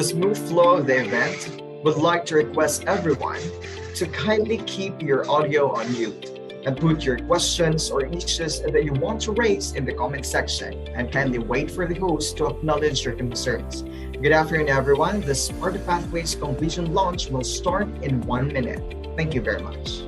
the smooth flow of the event, would like to request everyone to kindly keep your audio on mute and put your questions or issues that you want to raise in the comment section, and kindly wait for the host to acknowledge your concerns. Good afternoon, everyone. The SPARTA Pathways Completion launch will start in 1 minute. Thank you very much.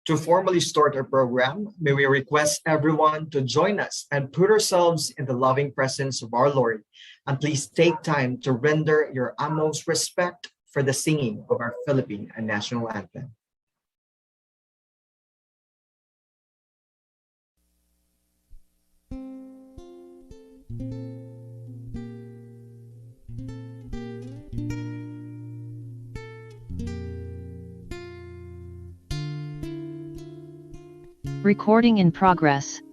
To formally start our program, may we request everyone to join us and put ourselves in the loving presence of our Lord. And please take time to render your utmost respect for the singing of our Philippine national anthem. Recording in progress.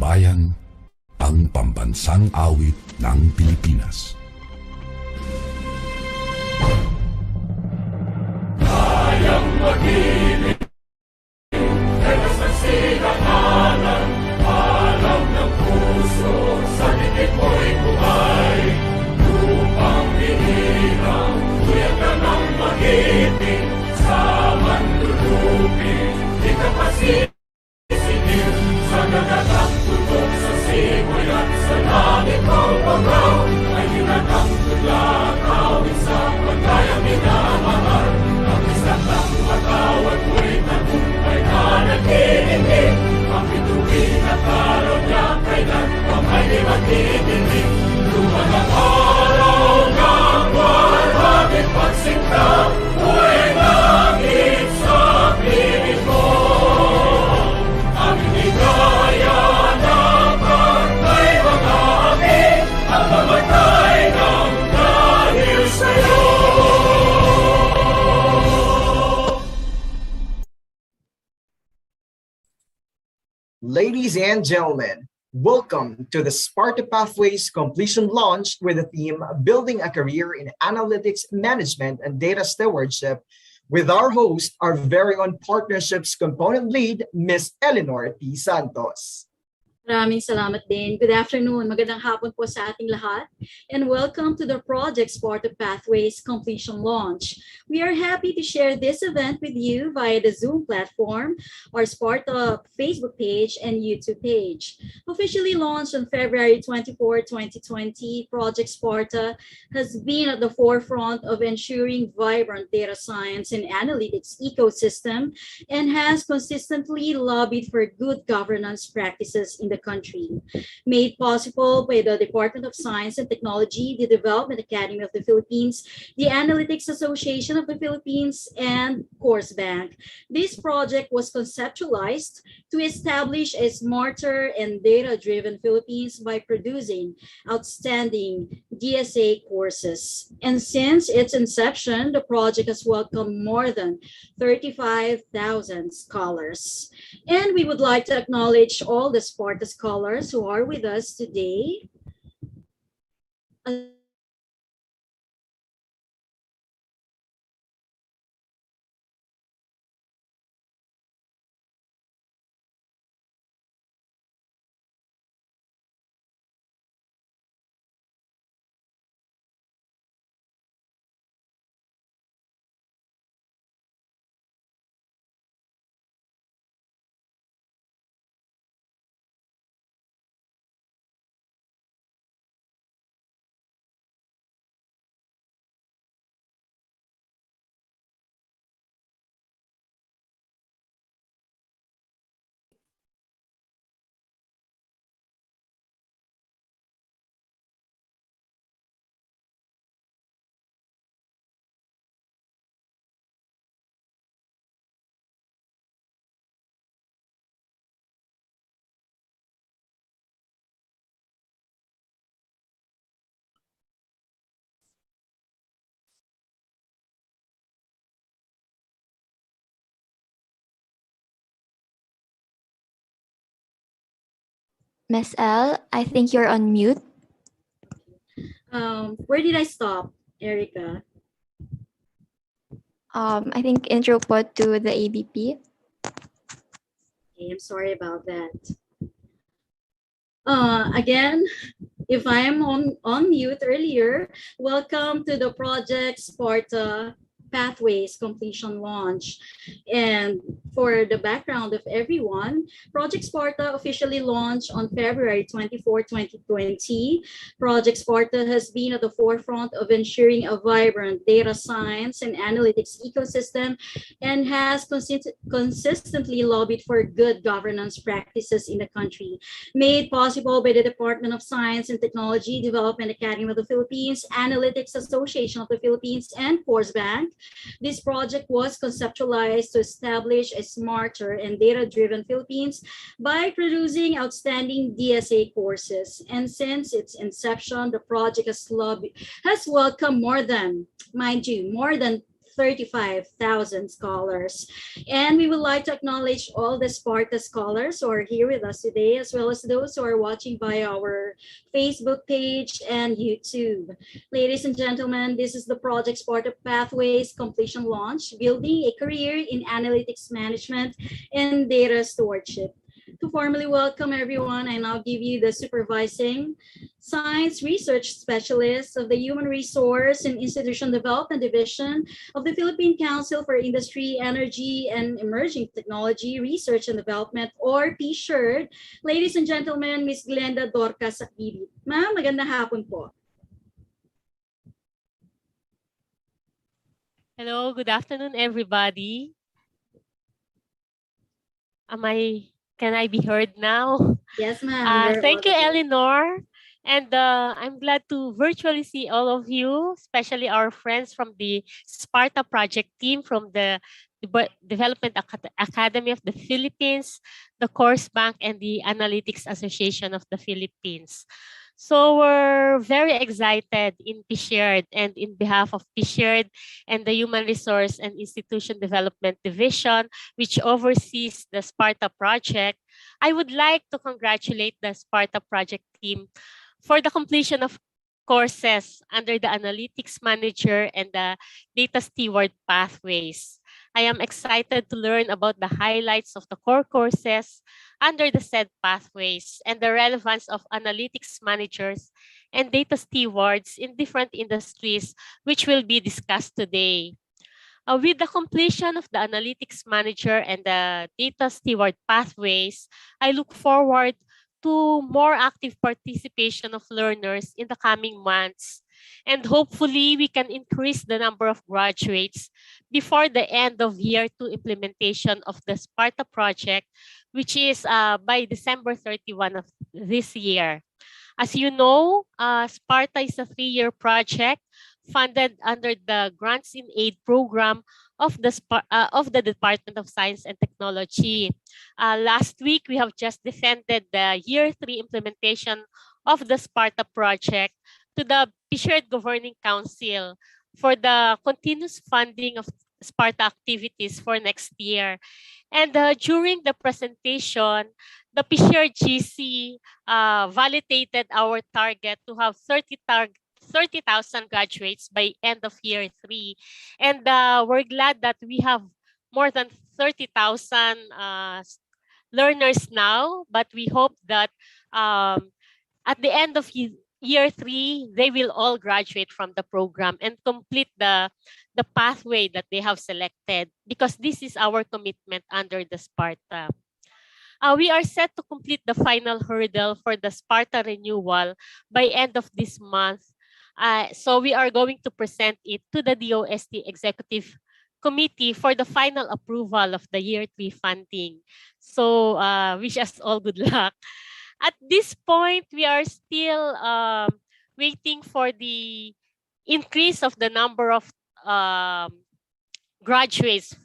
Bayan, ang pambansang awit ng Pilipinas. Kayang mag-ibig, pero sa silanganan, alam ng puso, sa titik mo'y buhay. Lupang binirang, kuya ka ng mag-ibig, sa manlulupin, di ka pasisigil, sa nagagang tutok sa simoy at sa langit mong pagaw, ay hinatang tulad, awit sa pagkayang minamahal. Ang isang ng matawag mo'y tagumpay na nag-iindig, ang bituin at araw niya kailan pang ay di magdidinig. Luman ang araw ng warhabit pagsinta, buhay langit sa piling mo. Ang higaya ng pagkay mga amin, ang mamatay ng dahil sa'yo. Ladies and gentlemen, Welcome to the SPARTA Pathways Completion Launch with the theme Building a Career in Analytics Management and Data Stewardship with our host, our very own Partnerships Component Lead, Ms. Eleanor T. Santos. Maraming salamat din. Good afternoon. Magandang hapon po sa ating lahat. And welcome to the Project SPARTA Pathways Completion Launch. We are happy to share this event with you via the Zoom platform, our SPARTA Facebook page and YouTube page. Officially launched on February 24, 2020, Project SPARTA has been at the forefront of ensuring vibrant data science and analytics ecosystem and has consistently lobbied for good governance practices in the country. Made possible by the Department of Science and Technology, the Development Academy of the Philippines, the Analytics Association of the Philippines, and Course Bank. This project was conceptualized to establish a smarter and data-driven Philippines by producing outstanding DSA courses. And since its inception, the project has welcomed more than 35,000 scholars. And we would like to acknowledge all the SPARTA scholars who are with us today. Miss L, I think you're on mute. Where did I stop, Erica? I think intro po to the ABP. Okay, I'm sorry about that. Again, if I'm on mute earlier, welcome to the Project SPARTA Pathways Completion Launch. And for the background of everyone, Project SPARTA officially launched on February 24, 2020. Project SPARTA has been at the forefront of ensuring a vibrant data science and analytics ecosystem and has consistently lobbied for good governance practices in the country. Made possible by the Department of Science and Technology, Development Academy of the Philippines, Analytics Association of the Philippines, and Course Bank, this project was conceptualized to establish a smarter and data-driven Philippines by producing outstanding DSA courses. And since its inception, the project has welcomed more than 35,000 scholars. And we would like to acknowledge all the SPARTA scholars who are here with us today, as well as those who are watching by our Facebook page and YouTube. Ladies and gentlemen, this is the Project SPARTA Pathways Completion Launch, Building a Career in Analytics Management and Data Stewardship. To formally welcome everyone, I now give you the Supervising Science Research Specialist of the Human Resource and Institution Development Division of the Philippine Council for Industry, Energy, and Emerging Technology Research and Development, or PSHERD. Ladies and gentlemen, Ms. Glenda Dorcas Sakbibit. Ma'am, magandang hapon po. Hello, good afternoon, everybody. Can I be heard now? Yes, ma'am. Thank you, Eleanor. And I'm glad to virtually see all of you, especially our friends from the SPARTA project team from the Development Academy of the Philippines, the Course Bank, and the Analytics Association of the Philippines. So we're very excited in PShared and in behalf of PShared and the Human Resource and Institution Development Division, which oversees the SPARTA project. I would like to congratulate the SPARTA project team for the completion of courses under the Analytics Manager and the Data Steward pathways. I am excited to learn about the highlights of the core courses under the said pathways and the relevance of analytics managers and data stewards in different industries, which will be discussed today. With the completion of the analytics manager and the data steward pathways, I look forward to more active participation of learners in the coming months. And hopefully, we can increase the number of graduates before the end of year 2 implementation of the SPARTA project, which is by December 31 of this year. As you know, SPARTA is a 3-year project funded under the Grants in Aid program of the Department of Science and Technology. Last week, we have just defended the Year 3 implementation of the SPARTA project to the PShared Governing Council for the continuous funding of SPARTA activities for next year. And during the presentation, the PShared GC validated our target to have 30,000 graduates by end of year 3. And we're glad that we have more than 30,000 learners now, but we hope that at the end of year 3, they will all graduate from the program and complete the pathway that they have selected, because this is our commitment under the SPARTA. We are set to complete the final hurdle for the SPARTA renewal by end of this month. So we are going to present it to the DOST Executive Committee for the final approval of the Year 3 funding. So wish us all good luck. At this point, we are still waiting for the increase of the number of graduates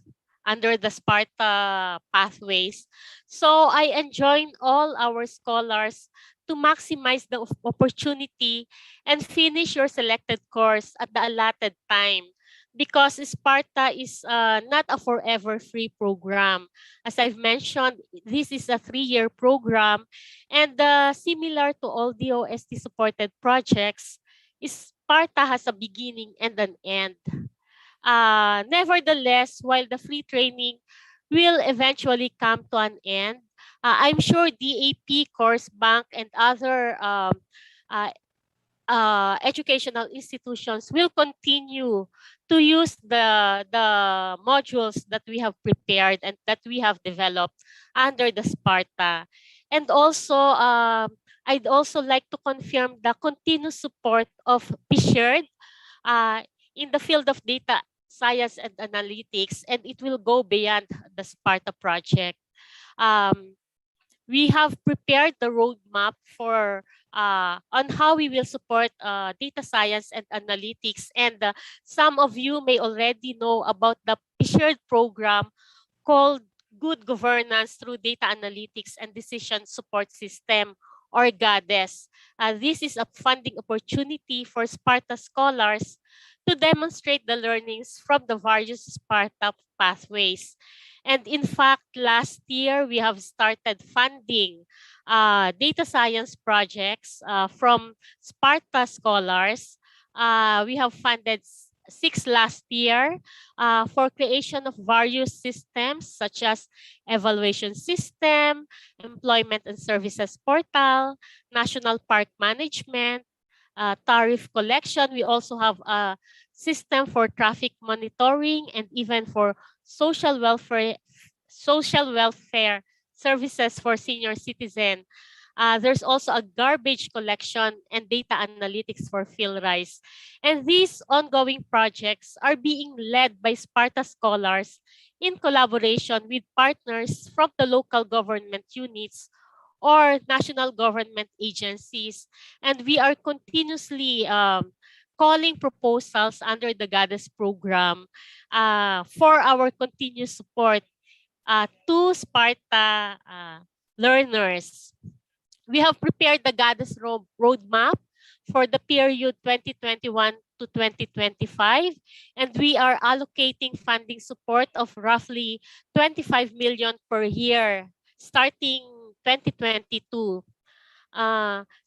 under the SPARTA pathways. So I enjoin all our scholars to maximize the opportunity and finish your selected course at the allotted time, because SPARTA is not a forever free program. As I've mentioned, this is a 3-year program, and similar to all DOST-supported projects, SPARTA has a beginning and an end. Nevertheless, while the free training will eventually come to an end, I'm sure DAP, Course Bank, and other educational institutions will continue to use the modules that we have prepared and that we have developed under the SPARTA. And also, I'd also like to confirm the continuous support of PShared in the field of data science and analytics, and it will go beyond the SPARTA project. We have prepared the roadmap for on how we will support data science and analytics, and some of you may already know about the PShared program called Good Governance through Data Analytics and Decision Support System, or GADES. This is a funding opportunity for SPARTA scholars to demonstrate the learnings from the various SPARTA pathways. And in fact, last year, we have started funding data science projects from SPARTA scholars. We have funded 6 last year for creation of various systems such as evaluation system, employment and services portal, national park management, tariff collection. We also have a system for traffic monitoring and even for social welfare services for senior citizen. There's also a garbage collection and data analytics for PhilRise. And these ongoing projects are being led by SPARTA scholars in collaboration with partners from the local government units or national government agencies. And we are continuously calling proposals under the GADES program for our continuous support to SPARTA learners. We have prepared the Goddess Roadmap for the period 2021 to 2025, and we are allocating funding support of roughly 25 million per year starting 2022.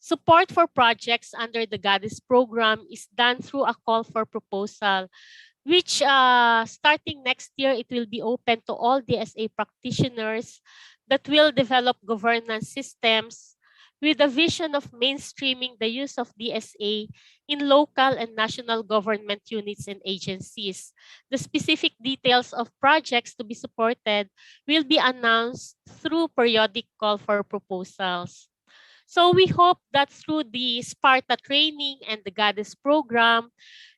Support for projects under the Goddess program is done through a call for proposal, which starting next year, it will be open to all DSA practitioners that will develop governance systems with a vision of mainstreaming the use of DSA in local and national government units and agencies. The specific details of projects to be supported will be announced through periodic call for proposals. So we hope that through the SPARTA training and the Goddess program,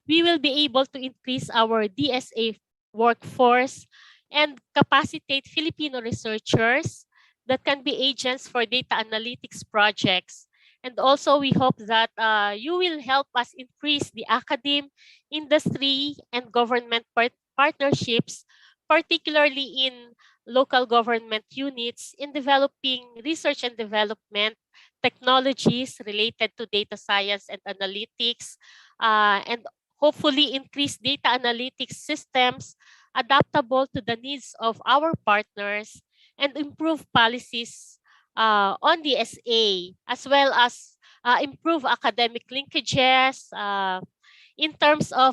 we will be able to increase our DSA workforce and capacitate Filipino researchers that can be agents for data analytics projects. And also, we hope that you will help us increase the academe, industry, and government partnerships, particularly in local government units, in developing research and development technologies related to data science and analytics, and hopefully increase data analytics systems adaptable to the needs of our partners and improve policies on the SA, as well as improve academic linkages in terms of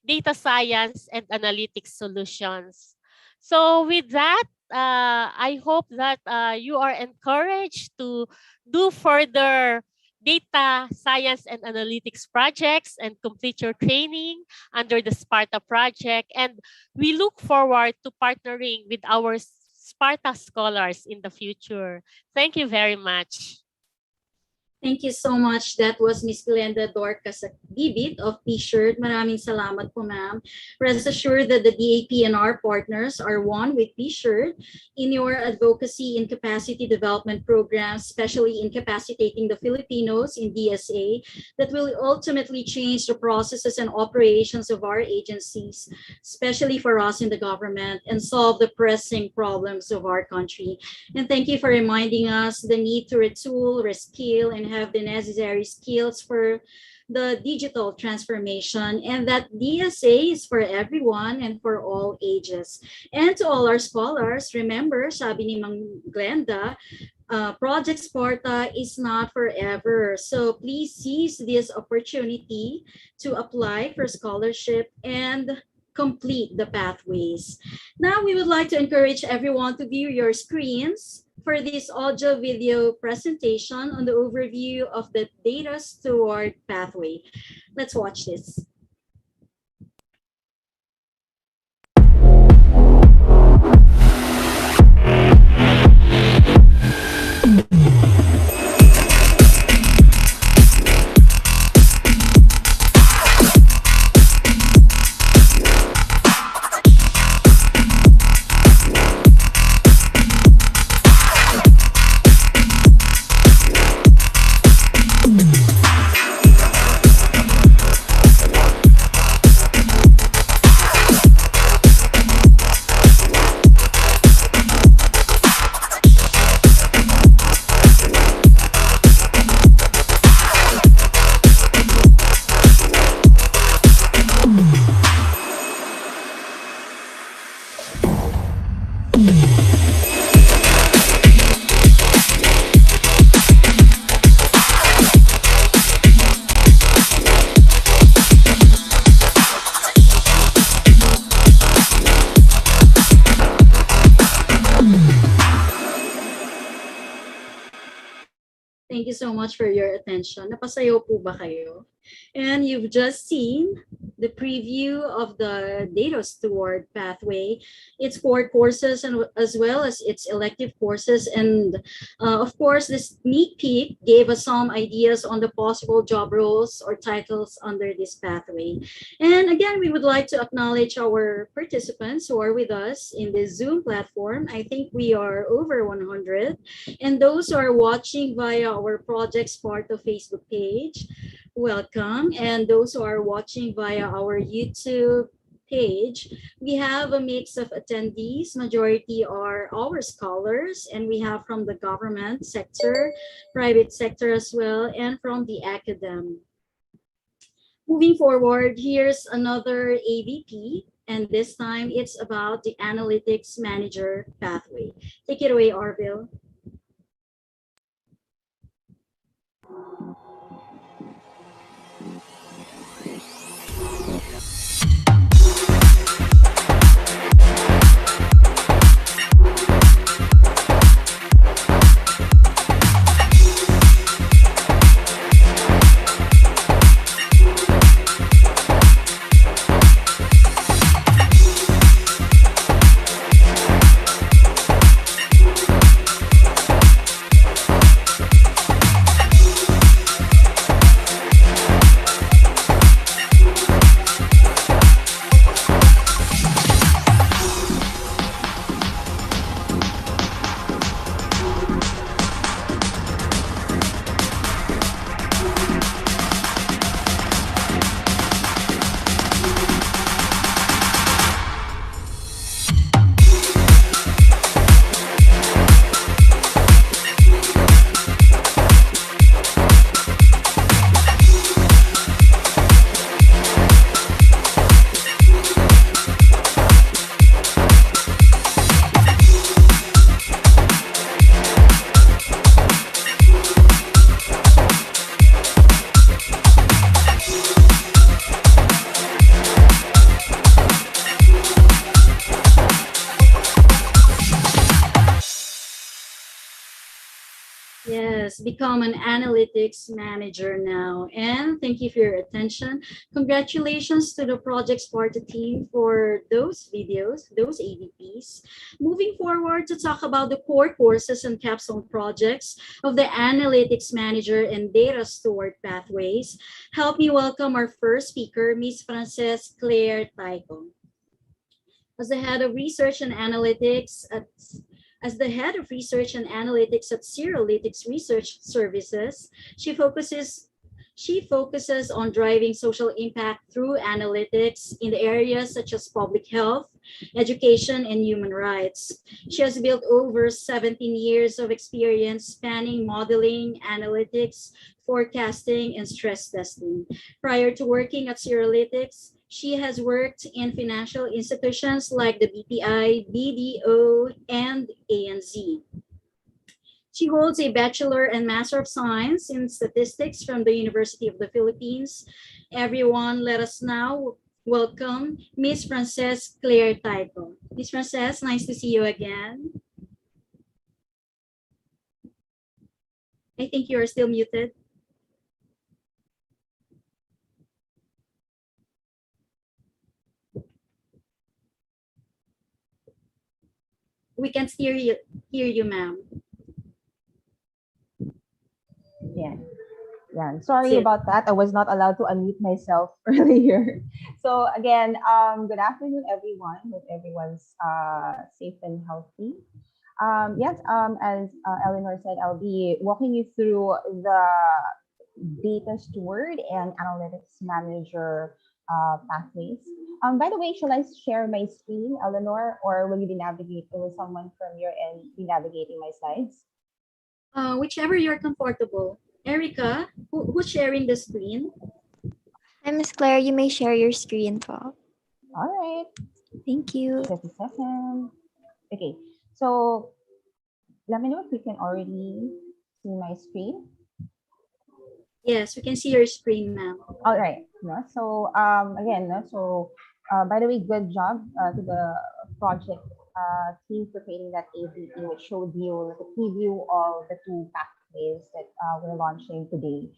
data science and analytics solutions. So with that, I hope that you are encouraged to do further data science and analytics projects and complete your training under the SPARTA project. And we look forward to partnering with our SPARTA scholars in the future. Thank you very much. Thank you so much. That was Miss Glenda Dorcas Bibit of P-Shirt. Maraming salamat po, ma'am. Rest assured that the DAP and our partners are one with P-Shirt in your advocacy and capacity development programs, especially in capacitating the Filipinos in DSA that will ultimately change the processes and operations of our agencies, especially for us in the government, and solve the pressing problems of our country. And thank you for reminding us the need to retool, reskill, and have the necessary skills for the digital transformation, and that DSA is for everyone and for all ages. And to all our scholars, remember, sabi ni Mang Glenda, Project Sparta is not forever. So please seize this opportunity to apply for scholarship and complete the pathways. Now we would like to encourage everyone to view your screens for this audio video presentation on the overview of the Data Steward pathway. Let's watch this. Thank you so much for your attention. Napasayaw po ba kayo? And you've just seen the preview of the Data Steward pathway, its core courses, and as well as its elective courses. And of course, this sneak peek gave us some ideas on the possible job roles or titles under this pathway. And again, we would like to acknowledge our participants who are with us in the Zoom platform. I think we are over 100. And those who are watching via our Project Sparta Facebook page, welcome. And those who are watching via our YouTube page, we have a mix of attendees. Majority are our scholars, and we have from the government sector, private sector as well, and from the academy. Moving forward, here's another AVP, and this time it's about the analytics manager pathway. Take it away, Arville. Yes, become an analytics manager now. And thank you for your attention. Congratulations to the Project Sparta team for those videos, those AVPs. Moving forward to talk about the core courses and capstone projects of the analytics manager and data steward pathways. Help me welcome our first speaker, Ms. Frances Claire Taiko. As the head of research and analytics at Zeralytics Research Services, she focuses on driving social impact through analytics in the areas such as public health, education, and human rights. She has built over 17 years of experience spanning modeling, analytics, forecasting, and stress testing. Prior to working at Zeralytics, she has worked in financial institutions like the BPI, BDO, and ANZ. She holds a Bachelor and Master of Science in Statistics from the University of the Philippines. Everyone, let us now welcome Ms. Frances Claire Taiko. Ms. Frances, nice to see you again. I think you are still muted. We can't hear you, ma'am. Yeah, sorry about that. I was not allowed to unmute myself earlier. So again, good afternoon, everyone. Hope everyone's safe and healthy. Yes, as Eleanor said, I'll be walking you through the data steward and analytics manager pathways. By the way, shall I share my screen, Eleanor, or will you be navigating, will someone from your end be navigating my slides? Whichever you're comfortable. Erica, who's sharing the screen? Hi, Miss Claire. You may share your screen, po. All right. Thank you. Just a second. Okay, so let me know if you can already see my screen. Yes, we can see your screen, ma'am. All right. No, so again, no, so by the way, good job to the project team for creating that AVP, which showed you the preview of the two pathways that we're launching today.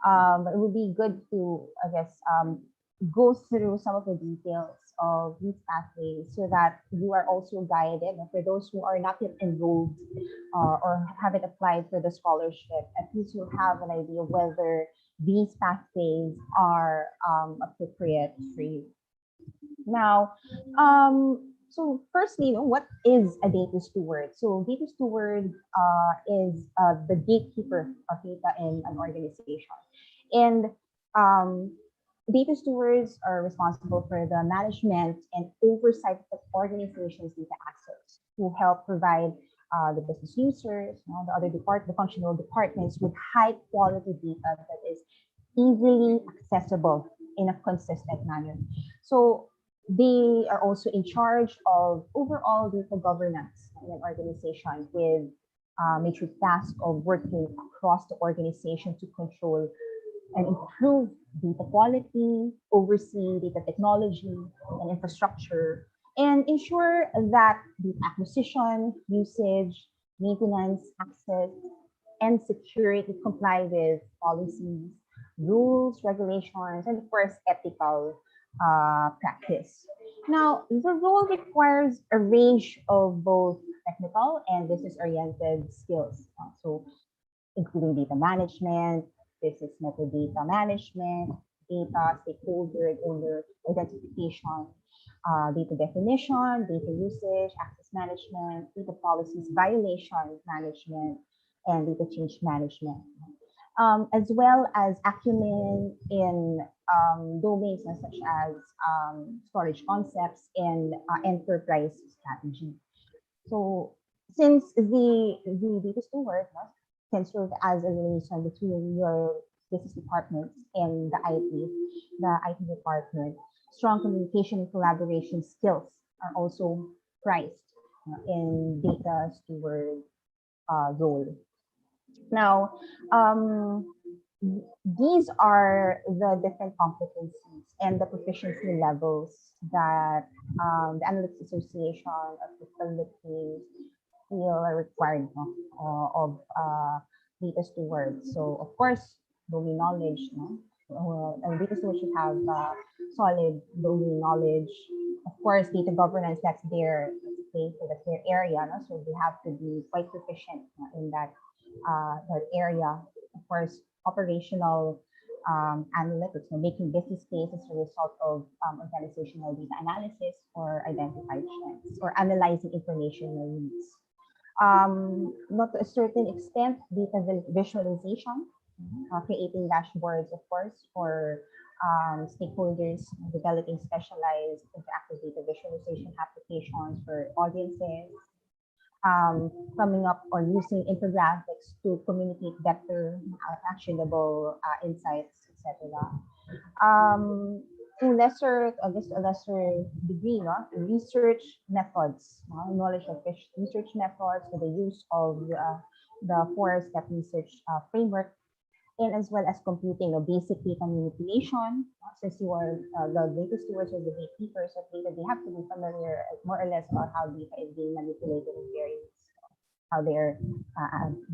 But it would be good to, I guess, go through some of the details of these pathways so that you are also guided. And for those who are not yet enrolled or haven't applied for the scholarship, at least you have an idea whether these pathways are appropriate for you. Now, so firstly, what is a data steward? So data steward is the gatekeeper of data in an organization. And Data stewards are responsible for the management and oversight of organizations' data access, who help provide the business users, the other the functional departments with high quality data that is easily accessible in a consistent manner. So they are also in charge of overall data governance in an organization with major task of working across the organization to control and improve data quality, oversee data technology and infrastructure, and ensure that the acquisition, usage, maintenance, access, and security comply with policies, rules, regulations, and of course, ethical practice. Now, the role requires a range of both technical and business-oriented skills. So including data management, business metadata management, data stakeholder and owner identification, data definition, data usage, access management, data policies, violation management, and data change management. As well as acumen in domains such as storage concepts and enterprise strategy. So since the data steward can serve as a liaison between your business departments and the IT department, strong communication and collaboration skills are also prized in data steward role. Now, these are the different competencies and the proficiency levels that the Analytics Association of the Philippines feel are required of data stewards. So, of course, domain knowledge. And data stewards should have solid domain knowledge. Of course, data governance, that's their area. So they have to be quite proficient in that area. Of course, operational analytics, making business cases as a result of organizational data analysis or identified trends or analyzing information needs. Not to a certain extent, data visualization, creating dashboards, of course, for stakeholders, developing specialized interactive data visualization applications for audiences, coming up or using infographics to communicate better, actionable insights, etc. To a lesser degree, research methods, knowledge of research methods, with the use of the four-step research framework, and as well as computing basic data manipulation. Since you are the data stewards or the gatekeepers of data, they have to be familiar more or less about how data is being manipulated in various, how they're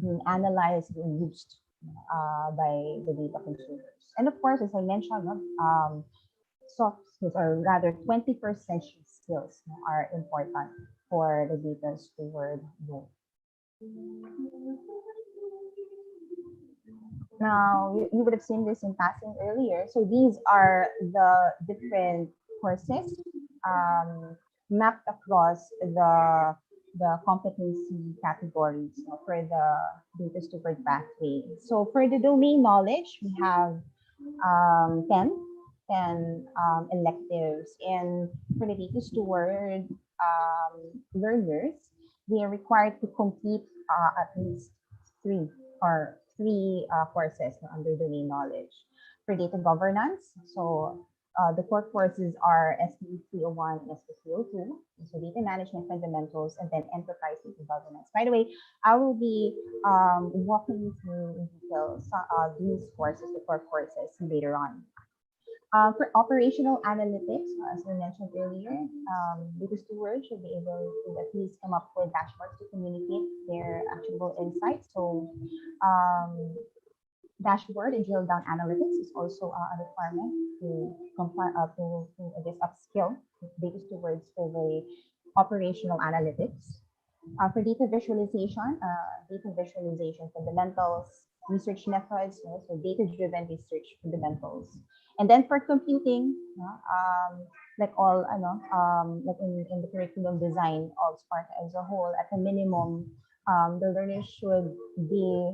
being analyzed, being used by the data consumers. And of course, as I mentioned, soft skills, or rather 21st century skills, are important for the data steward role. Now, you would have seen this in passing earlier. So these are the different courses mapped across the competency categories for the data steward pathway. So for the domain knowledge, we have 10 electives. And for the data steward learners, they are required to complete at least three courses under domain knowledge. For data governance, so the core courses are SPE 301 and SPE 302, so data management fundamentals, and then enterprise data governance. By the way, I will be walking you through in detail these courses, the core courses, later on. For operational analytics, as we mentioned earlier, data stewards should be able to at least come up with dashboards to communicate their actionable insights. So dashboard and drill down analytics is also a requirement to I guess upskill data stewards for the operational analytics. For data visualization fundamentals, research methods, so data-driven research fundamentals. And then for computing, like all, like in the curriculum design of SPARTA as a whole, at a minimum, the learners should be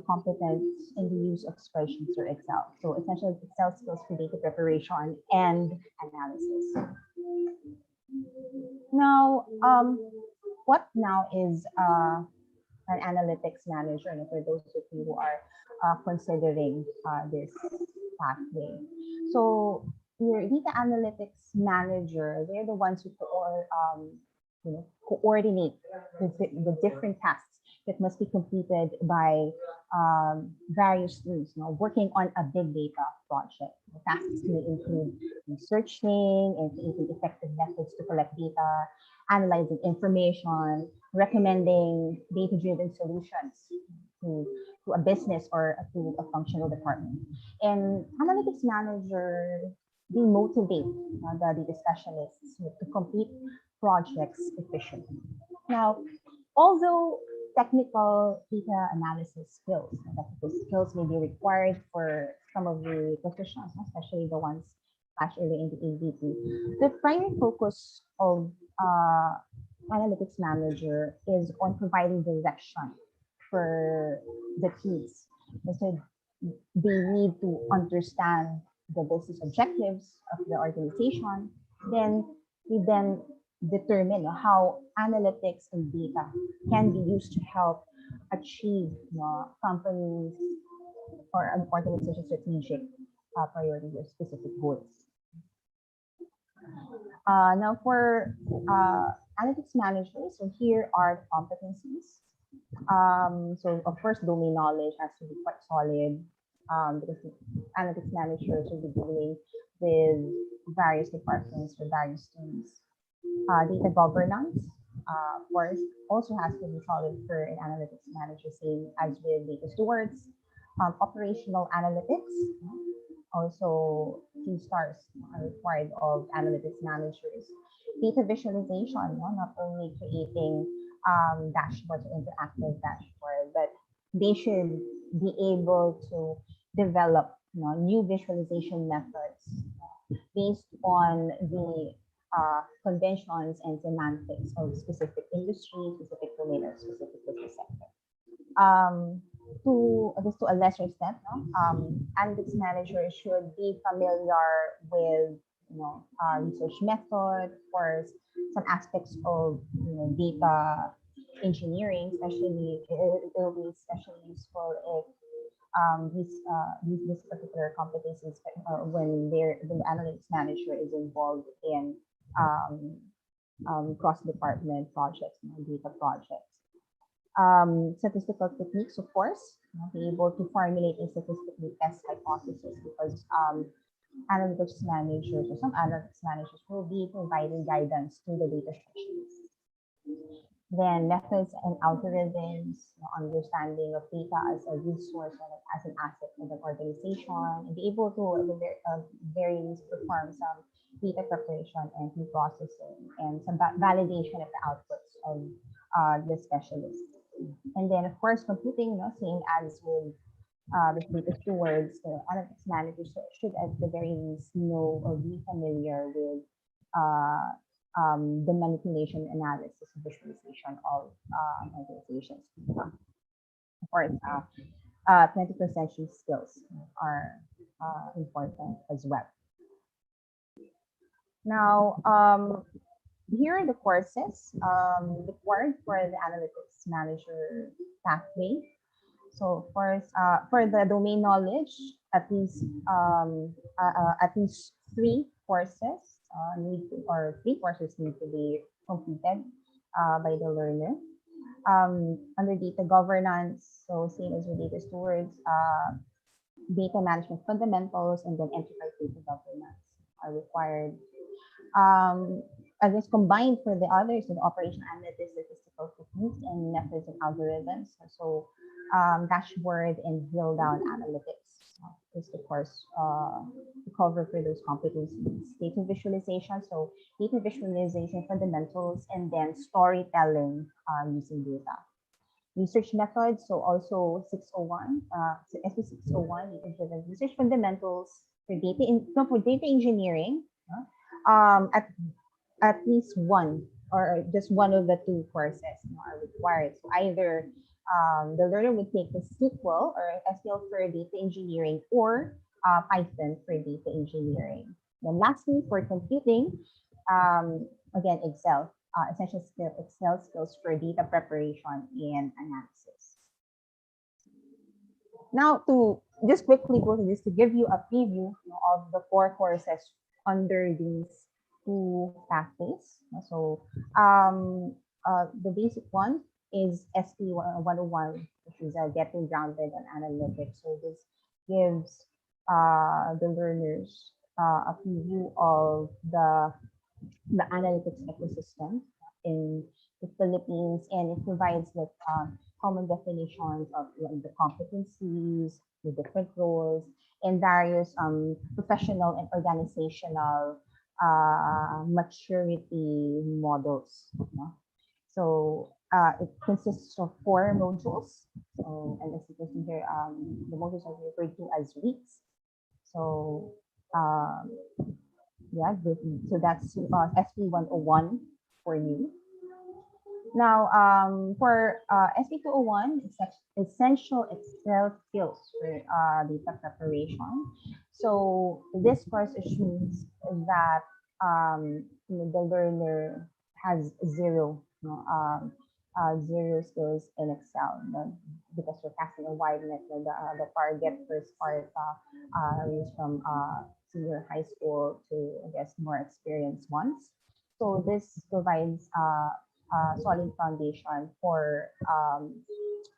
competence in the use of spreadsheets or Excel. So essential Excel skills for data preparation and analysis. Now, what now is an analytics manager? And for those of you who are considering this pathway, so your data analytics manager, they're the ones who coordinate the different tasks that must be completed by various teams, working on a big data project. The tasks may include researching and creating effective methods to collect data, analyzing information, recommending data-driven solutions to a business or to a functional department. And analytics manager, they motivate the data specialists to complete projects efficiently. Now, although technical data analysis skills, may be required for some of the positions, especially the ones actually in the AVP. The primary focus of analytics manager is on providing direction for the teams. So they need to understand the business objectives of the organization. Then we determine how analytics and data can be used to help achieve companies or an organization's strategic priorities or specific goals. Now for analytics managers, so here are the competencies. So of course, domain knowledge has to be quite solid because the analytics managers will be dealing with various departments or various teams. Data governance, of course, also has to be solid for an analytics manager, same as with data stewards. Operational analytics, also 2 stars are required of analytics managers. Data visualization, not only creating dashboards or interactive dashboard, but they should be able to develop new visualization methods based on the conventions and semantics of specific industry, specific domain, or specific business sector. To a lesser extent, analytics managers should be familiar with research method, of course, some aspects of data engineering, especially it will be especially useful if these particular competencies when the analytics manager is involved in cross-department projects, data projects. Statistical techniques, of course, be able to formulate a statistically test hypothesis because analytics managers or some analytics managers will be providing guidance to the data specialists. Then methods and algorithms, understanding of data as a resource and as an asset in the organization, and be able to at the very least perform some data preparation and pre-processing and some validation of the outputs of the specialists. And then, of course, computing, same as with data stewards, the analytics managers should at the very least know or be familiar with the manipulation, analysis, and visualization of organizations. Of course, 21st century skills are important as well. Now, here are the courses required for the analytics manager pathway. So, of course, for the domain knowledge, at least 3 courses three courses need to be completed by the learner. Under data governance, so same as with data stewards, data management fundamentals and then enterprise data governance are required. I guess combined for the others with operational analytics, statistical techniques, and methods and algorithms. So dashboard and drill down analytics is the course to cover for those competencies. Data visualization, so data visualization fundamentals, and then storytelling using data. Research methods, so also 601, SP 601, data-driven research fundamentals for data engineering. At least one or just one of the 2 courses are required. So either the learner would take the SQL or SQL for data engineering or Python for data engineering. Then lastly, for computing, again, Excel, Excel skills for data preparation and analysis. Now, to just quickly go to this to give you a preview of the 4 courses under these 2 pathways. So, the basic one is SP 101, which is getting grounded on analytics. So this gives the learners a preview of the analytics ecosystem in the Philippines, and it provides like common definitions of the competencies, the different roles, and various professional and organizational maturity models. So it consists of 4 modules. So, and as you can see here, the modules are referred to as weeks. So yeah, so that's SP 101 for you. Now, for SP 201, it's essential Excel skills for data preparation. So this course assumes that the learner has zero skills in Excel, because we're casting a wide net. The target first part range from senior high school to, I guess, more experienced ones. So this provides a solid foundation for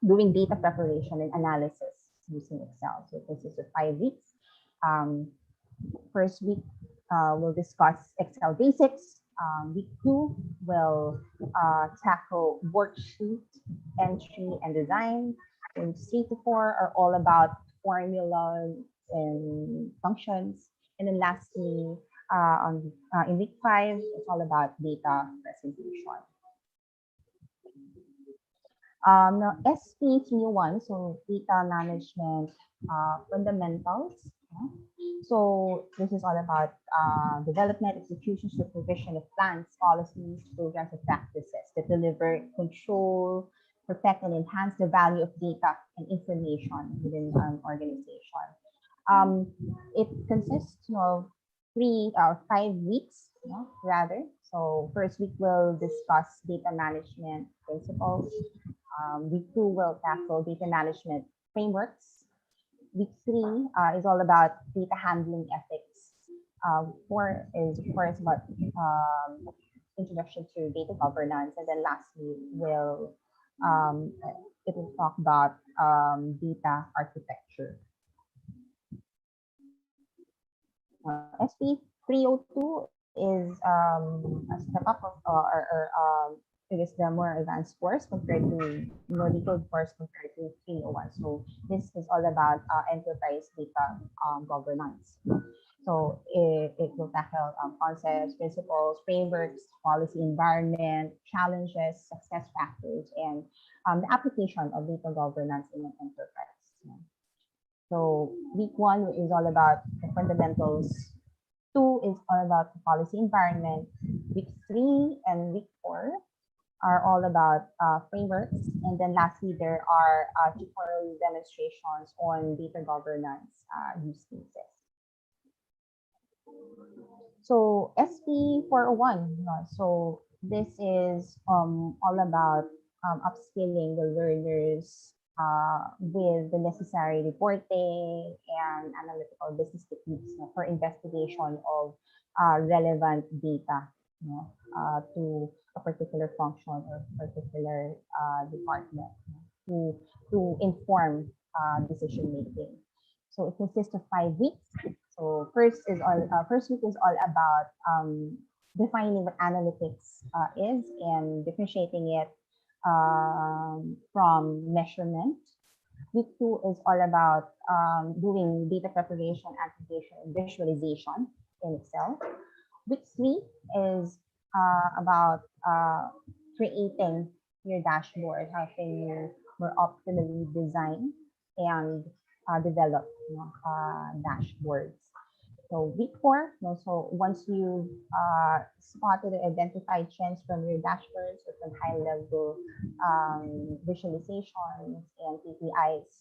doing data preparation and analysis using Excel. So it consists of 5 weeks. First week, we'll discuss Excel basics. Week 2 will tackle worksheet entry and design. Weeks 3 to 4 are all about formulas and functions. And then lastly, in week 5, it's all about data presentation. Now, SP 301, so data management fundamentals. So this is all about development, execution, supervision of plans, policies, programs, and practices that deliver, control, protect, and enhance the value of data and information within an organization. It consists of 3 or 5 weeks, rather. So first week we'll discuss data management principles. Week 2 will tackle data management frameworks. Week 3 is all about data handling ethics. 4 is, of course, about introduction to data governance, and then lastly, it will talk about data architecture. SP 302 is a step up of, it is the more advanced course compared to more detailed course compared to 301. So this is all about enterprise data governance. So it will tackle concepts, principles, frameworks, policy environment, challenges, success factors, and the application of data governance in an enterprise. So week 1 is all about the fundamentals. 2 is all about the policy environment. Week 3 and week 4 are all about frameworks. And then lastly, there are tutorial demonstrations on data governance use cases. So SP 401, so this is all about upskilling the learners with the necessary reporting and analytical business techniques for investigation of relevant data to a particular function or particular department to inform decision making. So it consists of 5 weeks. So first week is all about defining what analytics is and differentiating it from measurement. Week 2 is all about doing data preparation, aggregation, and visualization in Excel. Week 3 is about creating your dashboard, how can you more optimally design and develop dashboards. So week 4, so once you've spotted and identified trends from your dashboards or from high-level visualizations and KPIs,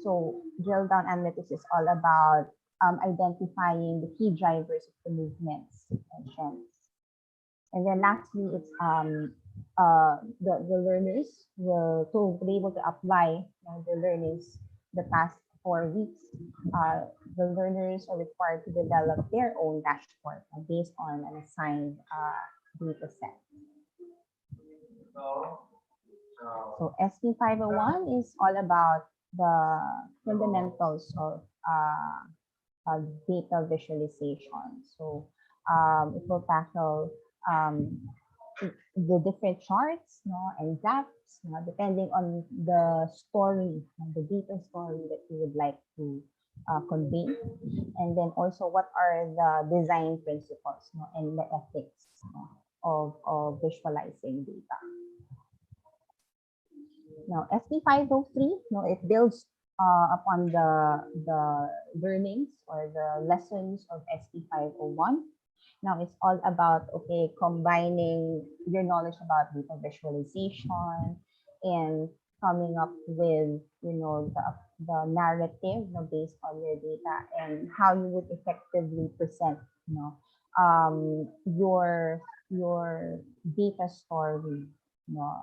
so drill down analytics is all about identifying the key drivers of the movements and trends. And then lastly, it's the learners will to be able to apply the learnings the past 4 weeks. The learners are required to develop their own dashboard based on an assigned data set. So SP 501 is all about the fundamentals of data visualization. So it will tackle the different charts and graphs depending on the story, the data story that you would like to convey. And then also what are the design principles and the ethics of visualizing data. Now, SP 503, it builds upon the learnings or the lessons of SP 501. Now it's all about combining your knowledge about data visualization and coming up with the narrative based on your data and how you would effectively present your data story,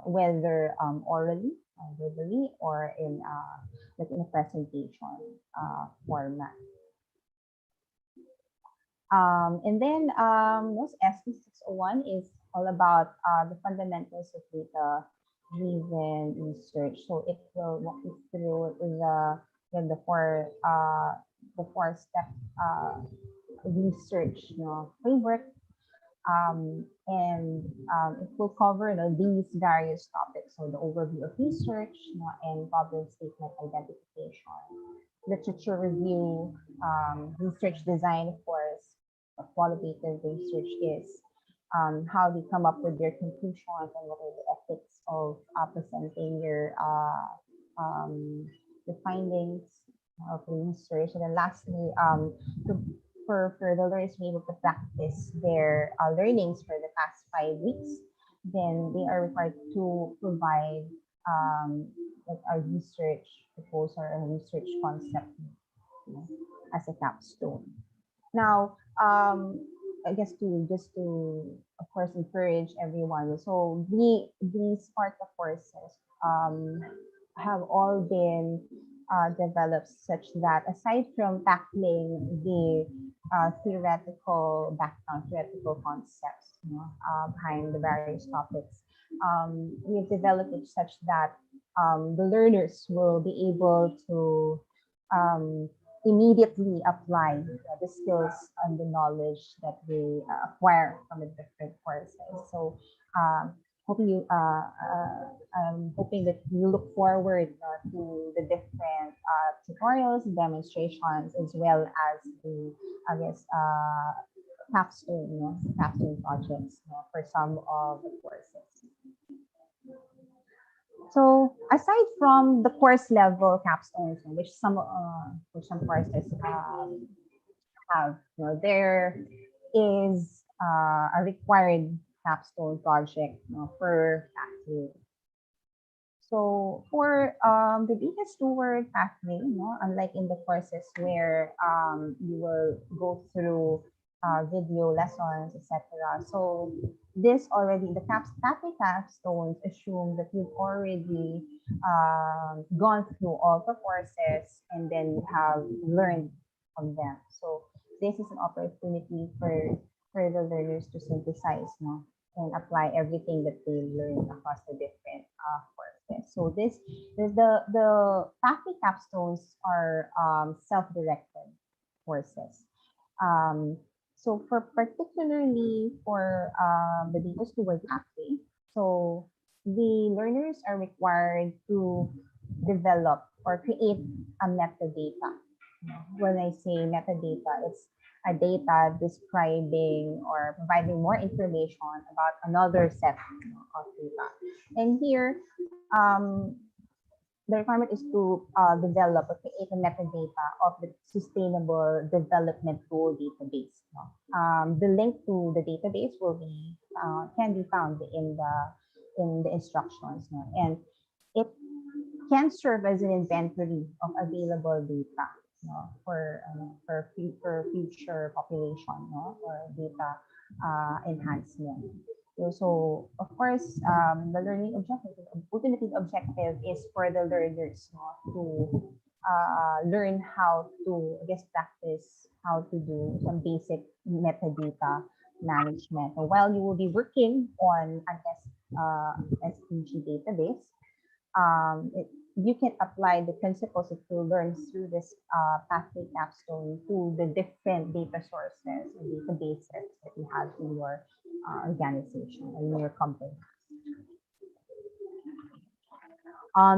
whether orally, verbally, or in like in a presentation format. And then SP601 is all about the fundamentals of data-driven research. So it will walk you through the four-step research framework, and it will cover these various topics. So the overview of research and problem statement identification, literature review, research design, of course. Qualitative research is how they come up with their conclusions and what are the ethics of presenting your the findings of the research. And then lastly, for the learners to be able to practice their learnings for the past 5 weeks, then they are required to provide like a research proposal or a research concept as a capstone. Now, I guess to of course encourage everyone. So these SPARTA courses have all been developed such that aside from tackling the theoretical background, theoretical concepts behind the various topics, we've developed it such that the learners will be able to immediately apply the skills and the knowledge that they acquire from the different courses. So I'm hoping that you look forward to the different tutorials, demonstrations, as well as the, I guess, capstone projects for some of the courses. So aside from the course level capstones, which some courses have, there is a required capstone project per pathway. So for the data steward pathway, unlike in the courses where you will go through video lessons, etc. So this already, the pathway capstones assume that you've already gone through all the courses and then you have learned from them. So this is an opportunity for the learners to synthesize and apply everything that they learned across the different courses. So the pathway capstones are self-directed courses. So particularly for the data steward pathway, so the learners are required to develop or create a metadata. When I say metadata, it's a data describing or providing more information about another set of data. And here, the requirement is to develop or create a metadata of the Sustainable Development Goal database. No? The link to the database will be can be found in the instructions, no? And it can serve as an inventory of available data, no? For future population, no? Or data enhancement. So of course, the learning objective, ultimate objective is for the learners, no, to learn how to, I guess, practice how to do some basic metadata management. So while you will be working on an SPG database, you can apply the principles that you learn through this pathway capstone to the different data sources and databases that you have in your organization and in your company.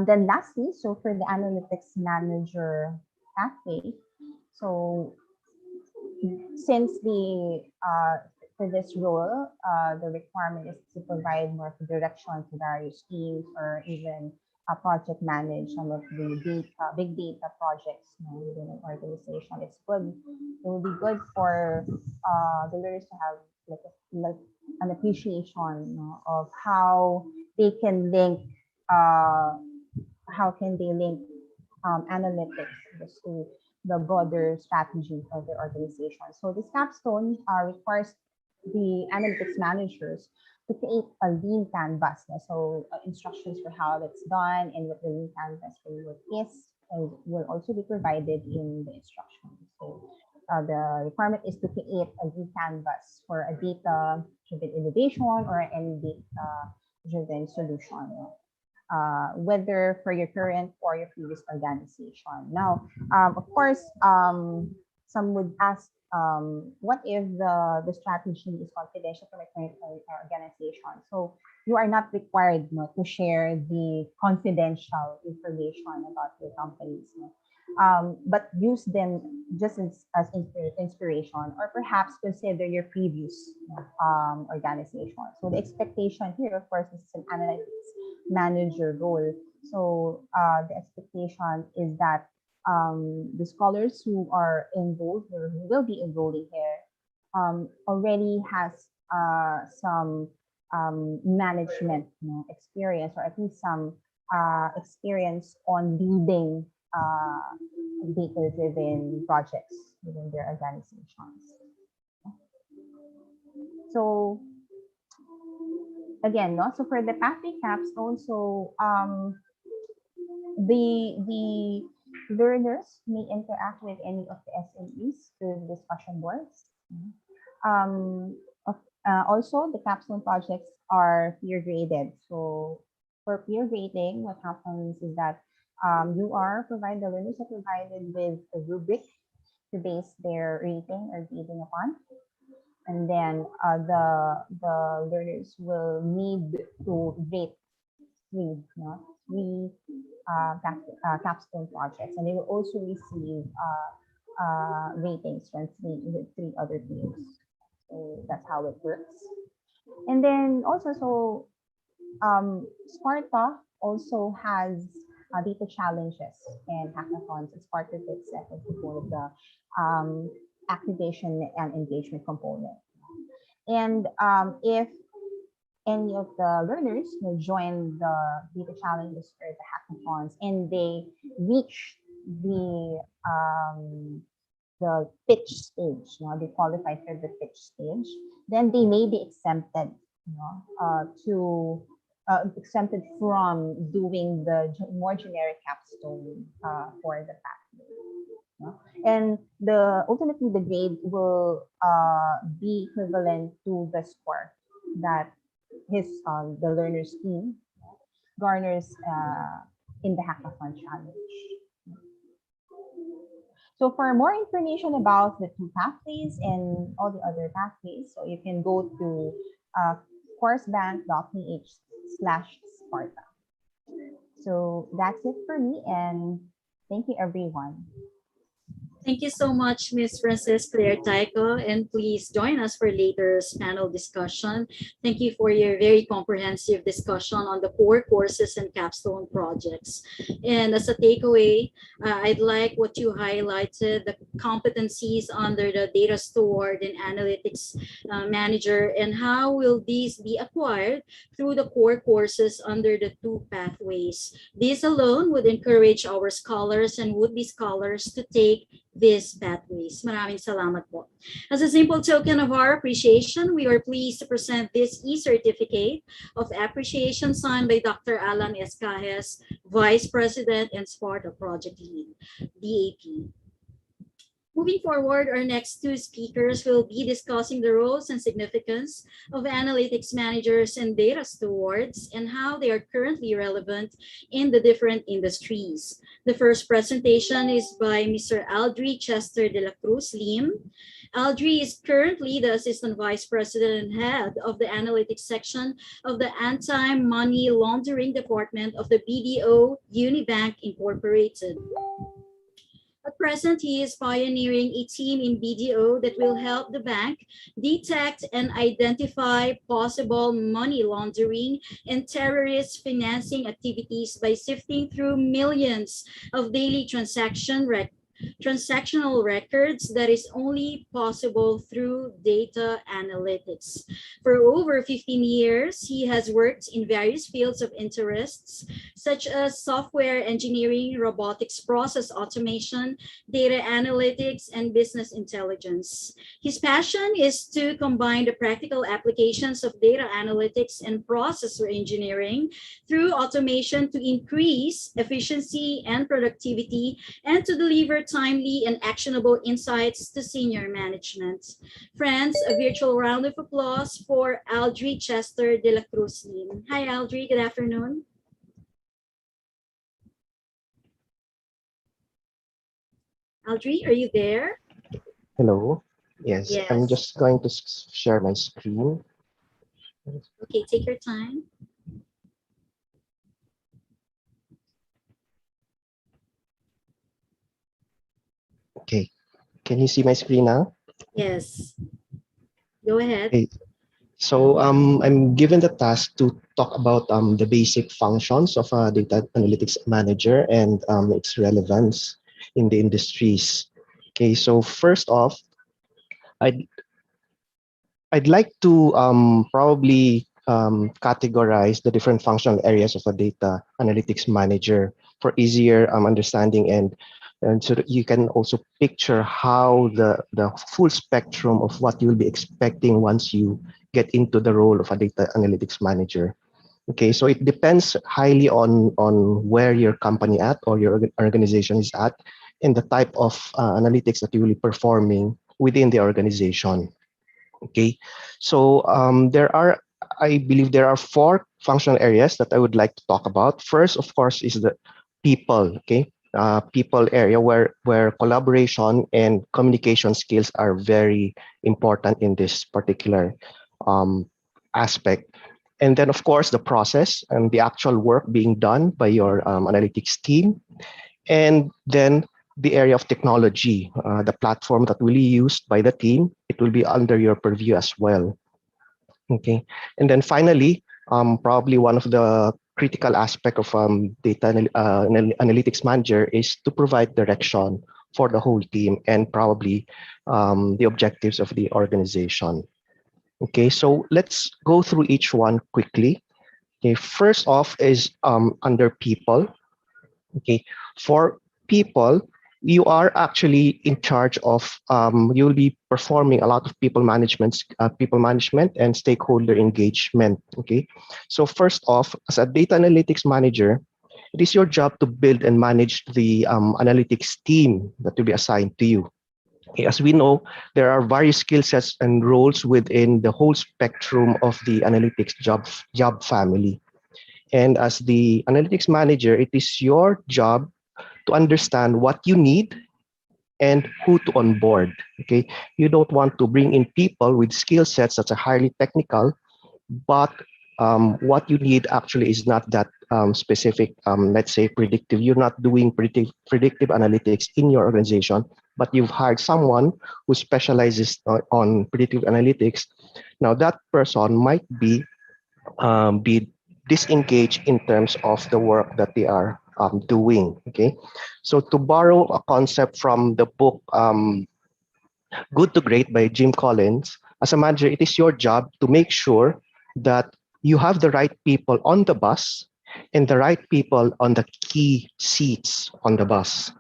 Then lastly, so for the analytics manager pathway, so since for this role, the requirement is to provide more direction to various teams or even project manage some of the big data projects, you know, within an organization. It's good. It will be good for the learners to have like an appreciation, you know, of how they can link analytics to the broader strategy of their organization. So this capstone requires the analytics managers to create a lean canvas. So instructions for how that's done and what the lean canvas framework is will also be provided in the instructions. So the requirement is to create a lean canvas for a data-driven innovation or any data-driven solution, whether for your current or your previous organization. Now, of course, some would ask, what if the strategy is confidential from a current organization? So you are not required, you know, to share the confidential information about your companies, you know? But use them just as inspiration, or perhaps consider your previous organization. So the expectation here, of course, is an analytics manager role. So the expectation is that the scholars who are enrolled or who will be enrolling here already has some management, you know, experience, or at least some experience on leading data-driven projects within their organizations. So again, no, so for the pathway capstone, so the learners may interact with any of the SMEs through the discussion boards. Also, the capstone projects are peer graded. So for peer grading, what happens is that the learners are provided with a rubric to base their rating or grading upon. And then the learners will need to rate three capstone projects, and they will also receive ratings from three other teams. So that's how it works. And then also, so SPARTA also has data challenges and hackathons as part of its effort to one of the activation and engagement component. And if any of the learners will join the data challenges or the hackathons and they reach the pitch stage, you know, they qualify for the pitch stage, then they may be exempted, you know, exempted from doing the more generic capstone for the pathway. You know? And ultimately the grade will be equivalent to the score that the learner's team garners in the hackathon challenge. So for more information about the two pathways and all the other pathways, so you can go to coursebank.ph/Sparta. So that's it for me, and thank you, everyone. Thank you so much, Ms. Frances Claire Taiko, and please join us for later's panel discussion. Thank you for your very comprehensive discussion on the core courses and capstone projects. And as a takeaway, I'd like what you highlighted, the competencies under the data steward and analytics manager, and how will these be acquired through the core courses under the two pathways. This alone would encourage our scholars and would-be scholars to take these pathways. Maraming salamat po. As a simple token of our appreciation, we are pleased to present this e-certificate of appreciation signed by Dr. Alan Escajes, Vice President and SPARTA Project Lead, DAP. Moving forward, our next two speakers will be discussing the roles and significance of analytics managers and data stewards and how they are currently relevant in the different industries. The first presentation is by Mr. Aldri Chester de la Cruz Lim. Aldri is currently the Assistant Vice President and Head of the Analytics Section of the Anti-Money Laundering Department of the BDO Unibank Incorporated. At present, he is pioneering a team in BDO that will help the bank detect and identify possible money laundering and terrorist financing activities by sifting through millions of daily transactional records that is only possible through data analytics. For over 15 years, he has worked in various fields of interests, such as software engineering, robotics process automation, data analytics, and business intelligence. His passion is to combine the practical applications of data analytics and process engineering through automation to increase efficiency and productivity and to deliver timely and actionable insights to senior management. Friends, a virtual round of applause for Aldri Chester de la Cruz Lim. Hi, Aldri. Good afternoon. Aldri, are you there? Hello. Yes, I'm Yes. just going to share my screen. Okay, take your time. Okay, can you see my screen now? Yes. Go ahead. Okay. So I'm given the task to talk about the basic functions of a data analytics manager and its relevance in the industries. Okay, so first off, I'd like to probably categorize the different functional areas of a data analytics manager for easier understanding and so that you can also picture how the full spectrum of what you'll be expecting once you get into the role of a data analytics manager. Okay, so it depends highly on where your company at or your organization is at and the type of analytics that you will be performing within the organization. Okay, so I believe there are four functional areas that I would like to talk about. First, of course, is the people. Okay, people area where collaboration and communication skills are very important in this particular aspect. And then, of course, the process and the actual work being done by your analytics team. And then the area of technology, the platform that will be used by the team, it will be under your purview as well. Okay, and then finally, probably one of the critical aspect of data analytics manager is to provide direction for the whole team and probably the objectives of the organization. Okay, so let's go through each one quickly. Okay, first off is under people. Okay, for people, you are actually in charge of you will be performing a lot of people management and stakeholder engagement. Okay, so first off, as a data analytics manager, it is your job to build and manage the analytics team that will be assigned to you. Okay, as we know, there are various skill sets and roles within the whole spectrum of the analytics job family. And as the analytics manager, it is your job to understand what you need and who to onboard. Okay, you don't want to bring in people with skill sets that are highly technical, but what you need actually is not that specific, let's say predictive. You're not doing predictive analytics in your organization, but you've hired someone who specializes on predictive analytics. Now that person might be disengaged in terms of the work that they are doing. Okay, so to borrow a concept from the book Good to Great by Jim Collins, as a manager, it is your job to make sure that you have the right people on the bus and the right people on the key seats on the bus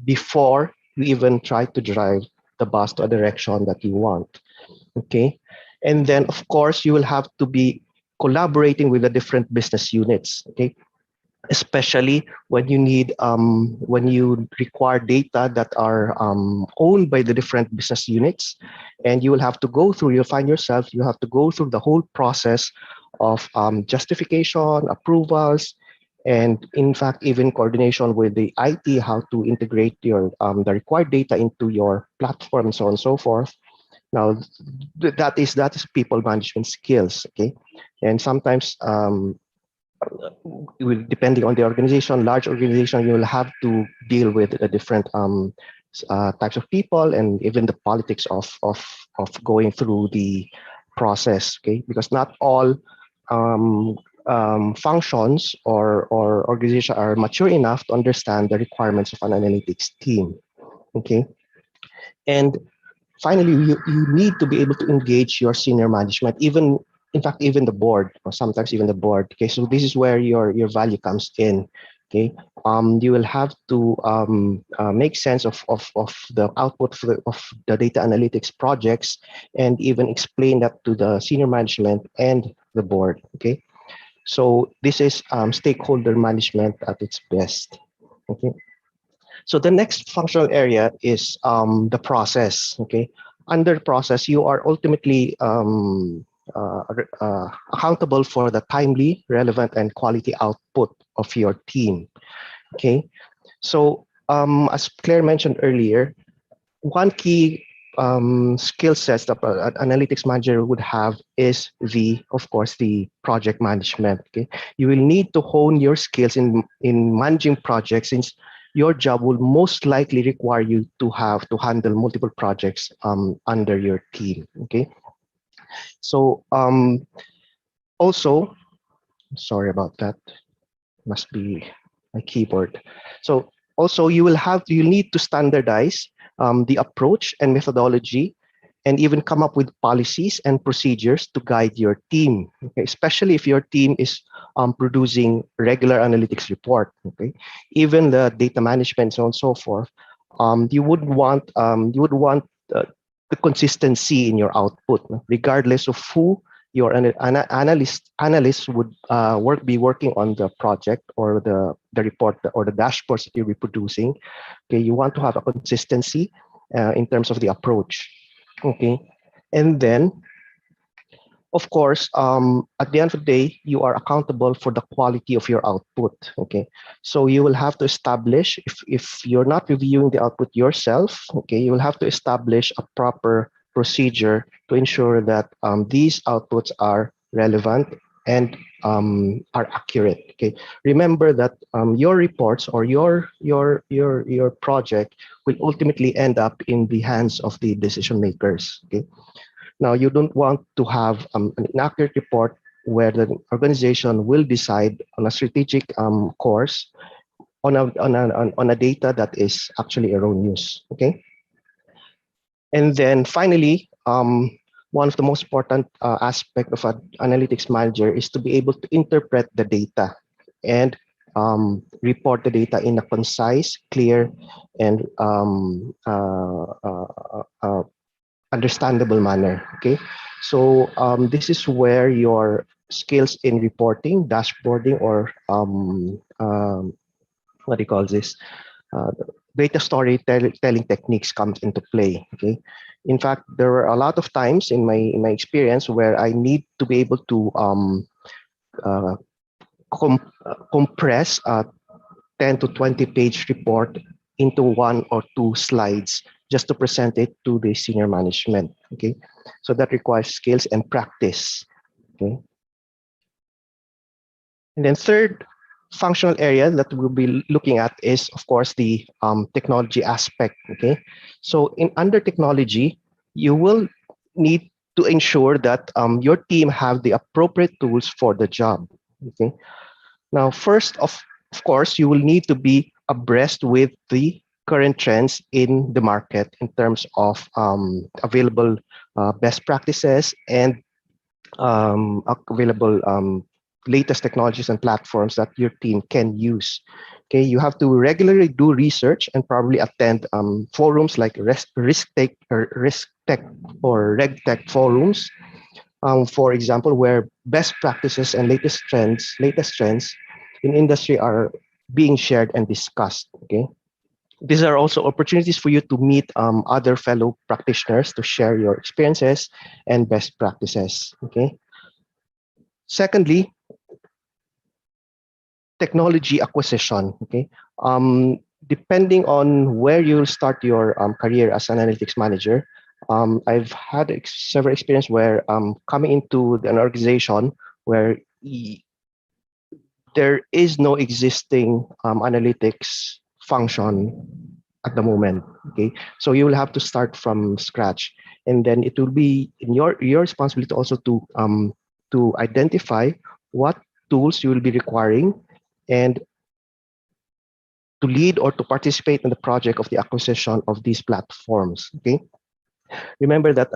before you even try to drive the bus to a direction that you want. Okay. And then, of course, you will have to be collaborating with the different business units. Okay, especially when you require data that are owned by the different business units, and you will have to go through, you'll find yourself, you have to go through the whole process of justification, approvals, and in fact even coordination with the IT, how to integrate your the required data into your platform, and so on and so forth. Now that is people management skills. Okay, and sometimes depending on the organization, large organization, you will have to deal with the different types of people and even the politics of going through the process. Okay, because not all functions or organizations are mature enough to understand the requirements of an analytics team. Okay, and finally, you need to be able to engage your senior management, even in fact, even the board, or sometimes even the board. Okay, so this is where your value comes in. Okay, you will have to make sense of the output of the data analytics projects, and even explain that to the senior management and the board. Okay, so this is stakeholder management at its best. Okay. So the next functional area is the process. Okay, under process, you are ultimately accountable for the timely, relevant, and quality output of your team. Okay, so as Claire mentioned earlier, one key skill sets that an analytics manager would have is of course, the project management. Okay, you will need to hone your skills in managing projects, since your job will most likely require you to handle multiple projects under your team. Okay, so also, sorry about that, must be my keyboard. So also you need to standardize the approach and methodology, and even come up with policies and procedures to guide your team. Okay, especially if your team is producing regular analytics report. Okay, even the data management, so on and so forth. You would want the consistency in your output, regardless of who your analyst would be working on the project or the report or the dashboards that you'll be producing. Okay, you want to have a consistency in terms of the approach. Okay, and then, of course, at the end of the day, you are accountable for the quality of your output. Okay, so you will have to establish, if you're not reviewing the output yourself, okay, you will have to establish a proper procedure to ensure that these outputs are relevant and are accurate. Okay, remember that your reports or your project will ultimately end up in the hands of the decision makers. Okay, now you don't want to have an inaccurate report where the organization will decide on a strategic course on a data that is actually erroneous. Okay, and then finally, one of the most important aspect of an analytics manager is to be able to interpret the data and report the data in a concise, clear, and understandable manner. Okay, so this is where your skills in reporting, dashboarding, or what do you call this? Data storytelling techniques comes into play. Okay, in fact, there were a lot of times in my experience where I need to be able to compress a 10 to 20 page report into 1 or 2 slides just to present it to the senior management. Okay, so that requires skills and practice. Okay, And then third functional area that we'll be looking at is, of course, the technology aspect. Okay, so in under technology, you will need to ensure that your team have the appropriate tools for the job. Okay, now first of course, you will need to be abreast with the current trends in the market in terms of available best practices and available latest technologies and platforms that your team can use. Okay, you have to regularly do research and probably attend forums like Risk Tech or RegTech forums, for example, where best practices and latest trends in industry are being shared and discussed. Okay, these are also opportunities for you to meet other fellow practitioners to share your experiences and best practices. Okay. Secondly, technology acquisition. Okay, depending on where you'll start your career as an analytics manager, I've had several experience where coming into an organization where there is no existing analytics function at the moment. Okay, so you will have to start from scratch, and then it will be in your responsibility also to identify what tools you will be requiring and to lead or to participate in the project of the acquisition of these platforms. Okay, remember that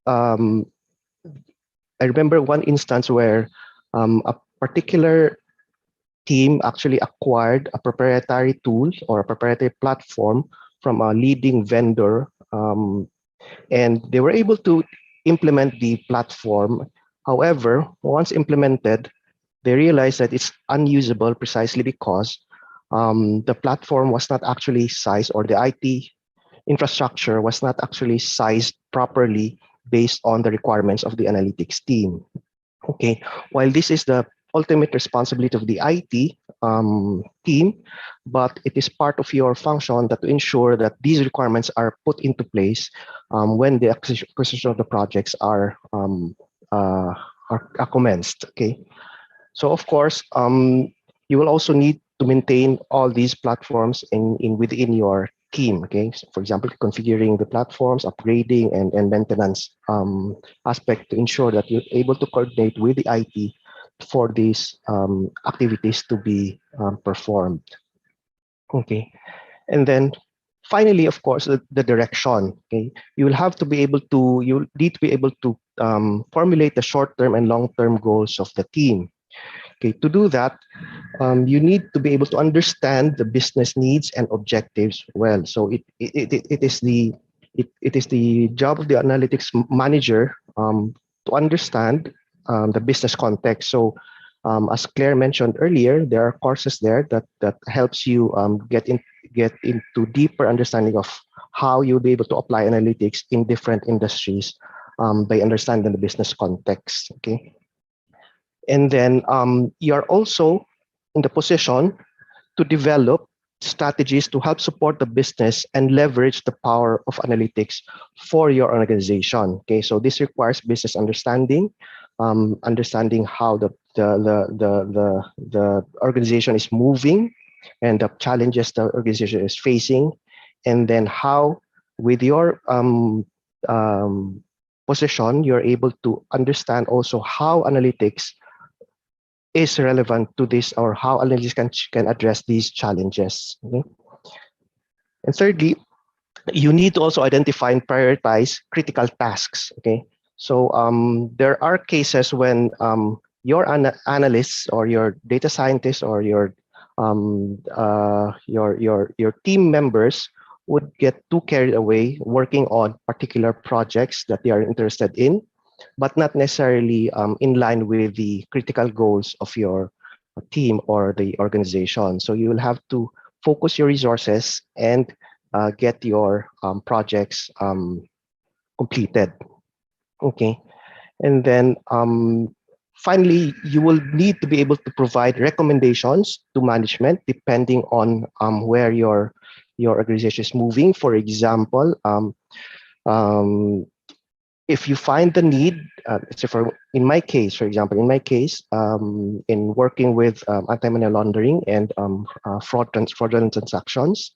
I remember one instance where a particular team actually acquired a proprietary tool or a proprietary platform from a leading vendor, and they were able to implement the platform. However, once implemented, they realized that it's unusable precisely because the platform was not actually sized, or the IT infrastructure was not actually sized properly based on the requirements of the analytics team. Okay, while this is the ultimate responsibility of the IT team, but it is part of your function that to ensure that these requirements are put into place when the acquisition of the projects are commenced. Okay, so of course, you will also need to maintain all these platforms within your team. Okay, so for example, configuring the platforms, upgrading, and maintenance aspect to ensure that you're able to coordinate with the IT for these activities to be performed. Okay, and then finally, of course, the direction. Okay, you will have to be able to, you need to be able to formulate the short-term and long-term goals of the team. Okay, to do that, you need to be able to understand the business needs and objectives well. So it is the job of the analytics manager to understand the business context. So as Claire mentioned earlier, there are courses there that helps you get into deeper understanding of how you'll be able to apply analytics in different industries by understanding the business context. Okay. And then you're also in the position to develop strategies to help support the business and leverage the power of analytics for your organization. Okay, so this requires business understanding, understanding how the organization is moving and the challenges the organization is facing, and then how with your position you're able to understand also how analytics is relevant to this, or how analytics can address these challenges. Okay? And thirdly, you need to also identify and prioritize critical tasks. Okay, so there are cases when your analysts or your data scientists or your team members would get too carried away working on particular projects that they are interested in, but not necessarily in line with the critical goals of your team or the organization. So you will have to focus your resources and get your projects completed. Okay, and then finally, you will need to be able to provide recommendations to management depending on where your organization is moving. For example, if you find the need, so in my case, for example, in working with anti-money laundering and fraudulent transactions,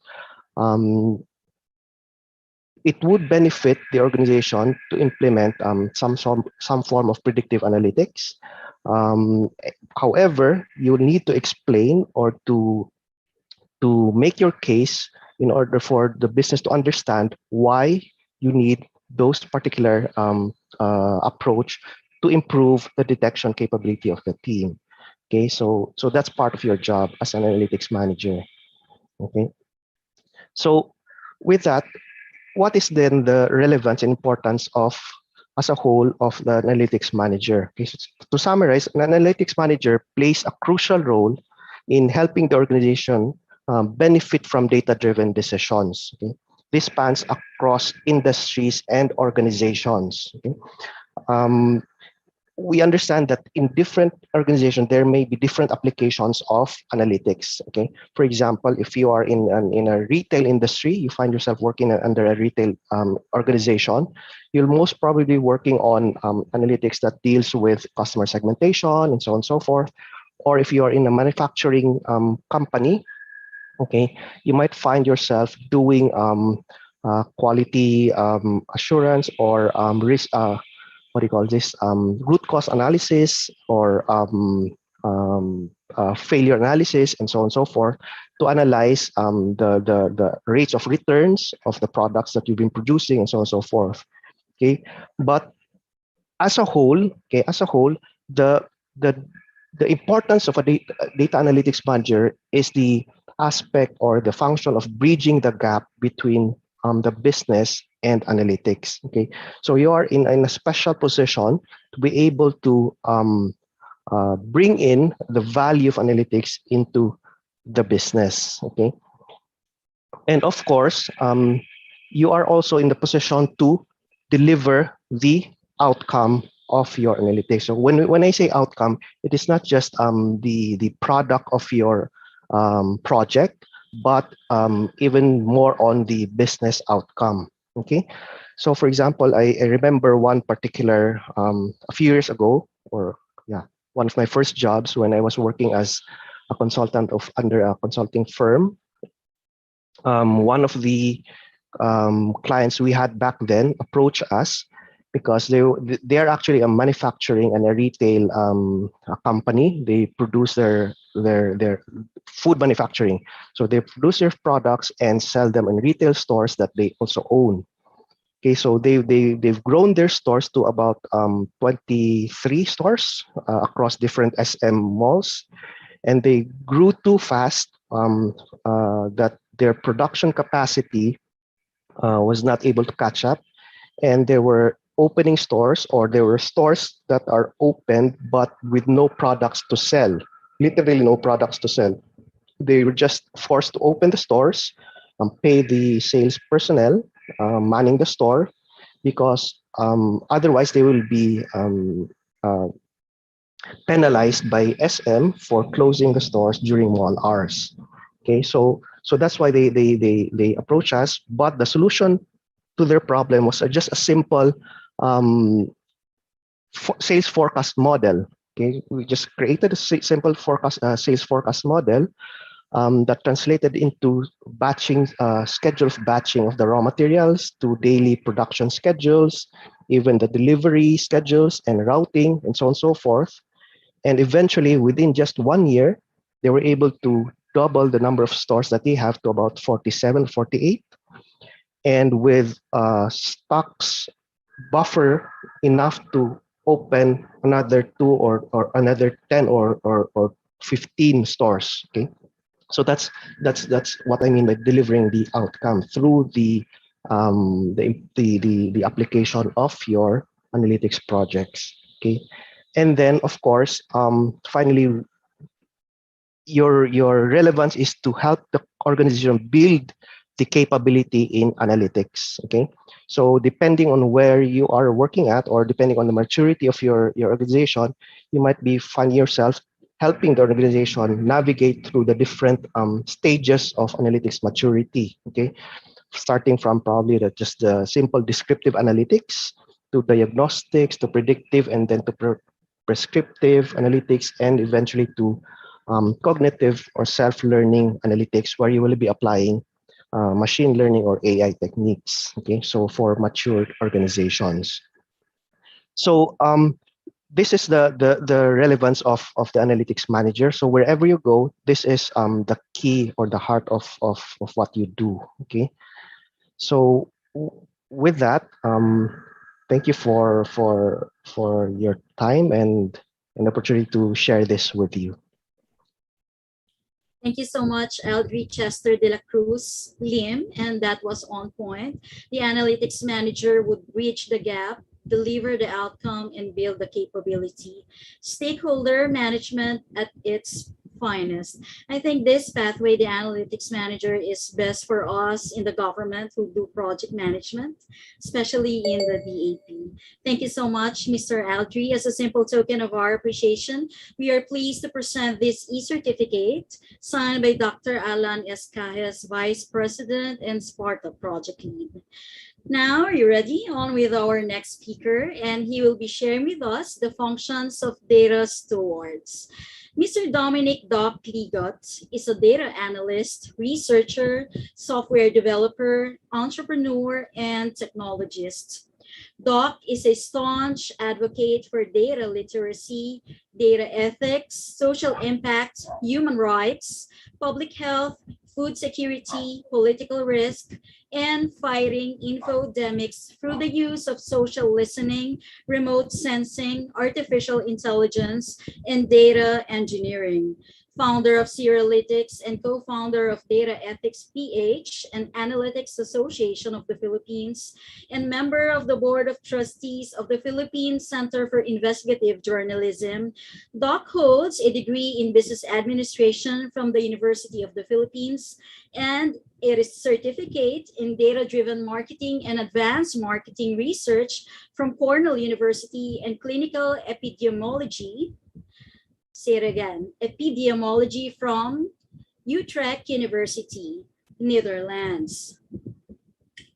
it would benefit the organization to implement some form of predictive analytics. However, you need to explain or to make your case in order for the business to understand why you need those particular approach to improve the detection capability of the team. Okay, so that's part of your job as an analytics manager. Okay, so with that, what is then the relevance and importance of as a whole of the analytics manager? Okay, so to summarize, an analytics manager plays a crucial role in helping the organization benefit from data-driven decisions. Okay? This spans across industries and organizations. Okay? We understand that in different organizations, there may be different applications of analytics. Okay, for example, if you are in a retail industry, you find yourself working under a retail organization, you'll most probably be working on analytics that deals with customer segmentation and so on and so forth. Or if you are in a manufacturing company, okay, you might find yourself doing quality assurance or risk. What do you call this? Root cause analysis or failure analysis and so on and so forth to analyze the rates of returns of the products that you've been producing and so on and so forth. Okay, but as a whole, the the importance of a data analytics manager is the aspect or the function of bridging the gap between the business and analytics. Okay, so you are in a special position to be able to bring in the value of analytics into the business. Okay, and of course, you are also in the position to deliver the outcome of your analytics. So when I say outcome, it is not just the product of your project, but even more on the business outcome. Okay, so for example, I remember one particular a few years ago, or yeah, one of my first jobs when I was working as a consultant under a consulting firm. One of the clients we had back then approached us because they're actually a manufacturing and a retail company. They produce their food manufacturing. So they produce their products and sell them in retail stores that they also own. Okay, so they've grown their stores to about 23 stores across different SM malls, and they grew too fast that their production capacity was not able to catch up, and there were opening stores, or there were stores that are open but with no products to sell, literally no products to sell. They were just forced to open the stores, pay the sales personnel manning the store, because otherwise they will be penalized by SM for closing the stores during mall hours. Okay, so that's why they approach us. But the solution to their problem was just a simple sales forecast model. Okay, we just created a simple sales forecast model that translated into batching, schedule of batching of the raw materials to daily production schedules, even the delivery schedules and routing and so on and so forth. And eventually, within just 1 year, they were able to double the number of stores that they have to about 47, 48. And with stocks buffer enough to open another 2 or another 10 or 15 stores. Okay, so that's what I mean by delivering the outcome through the application of your analytics projects. Okay, and then of course, finally, your relevance is to help the organization build the capability in analytics. Okay, so depending on where you are working at, or depending on the maturity of your organization, you might be finding yourself helping the organization navigate through the different stages of analytics maturity. Okay, starting from probably just the simple descriptive analytics to diagnostics, to predictive, and then to prescriptive analytics, and eventually to cognitive or self-learning analytics, where you will be applying machine learning or AI techniques. Okay, so for mature organizations. So this is the relevance of the analytics manager. So wherever you go, this is the key or the heart of what you do. Okay, so with that, thank you for your time and an opportunity to share this with you. Thank you so much, Eldridge Chester de la Cruz Lim, and that was on point. The analytics manager would bridge the gap, deliver the outcome, and build the capability. Stakeholder management at its finest. I think this pathway, the analytics manager, is best for us in the government who do project management, especially in the DAP. Thank you so much, Mr. Aldry. As a simple token of our appreciation, we are pleased to present this e-certificate signed by Dr. Alan Escajes, Vice President and SPARTA Project Lead. Now, are you ready? On with our next speaker, and he will be sharing with us the functions of data stewards. Mr. Dominic Doc Ligot is a data analyst, researcher, software developer, entrepreneur, and technologist. Doc is a staunch advocate for data literacy, data ethics, social impact, human rights, public health, food security, political risk, and fighting infodemics through the use of social listening, remote sensing, artificial intelligence, and data engineering. Founder of Seralytics and co-founder of Data Ethics PH and Analytics Association of the Philippines, and member of the Board of Trustees of the Philippine Center for Investigative Journalism. Doc holds a degree in Business Administration from the University of the Philippines, and it is certificate in data-driven marketing and advanced marketing research from Cornell University and clinical epidemiology. Say it again, epidemiology from Utrecht University, Netherlands.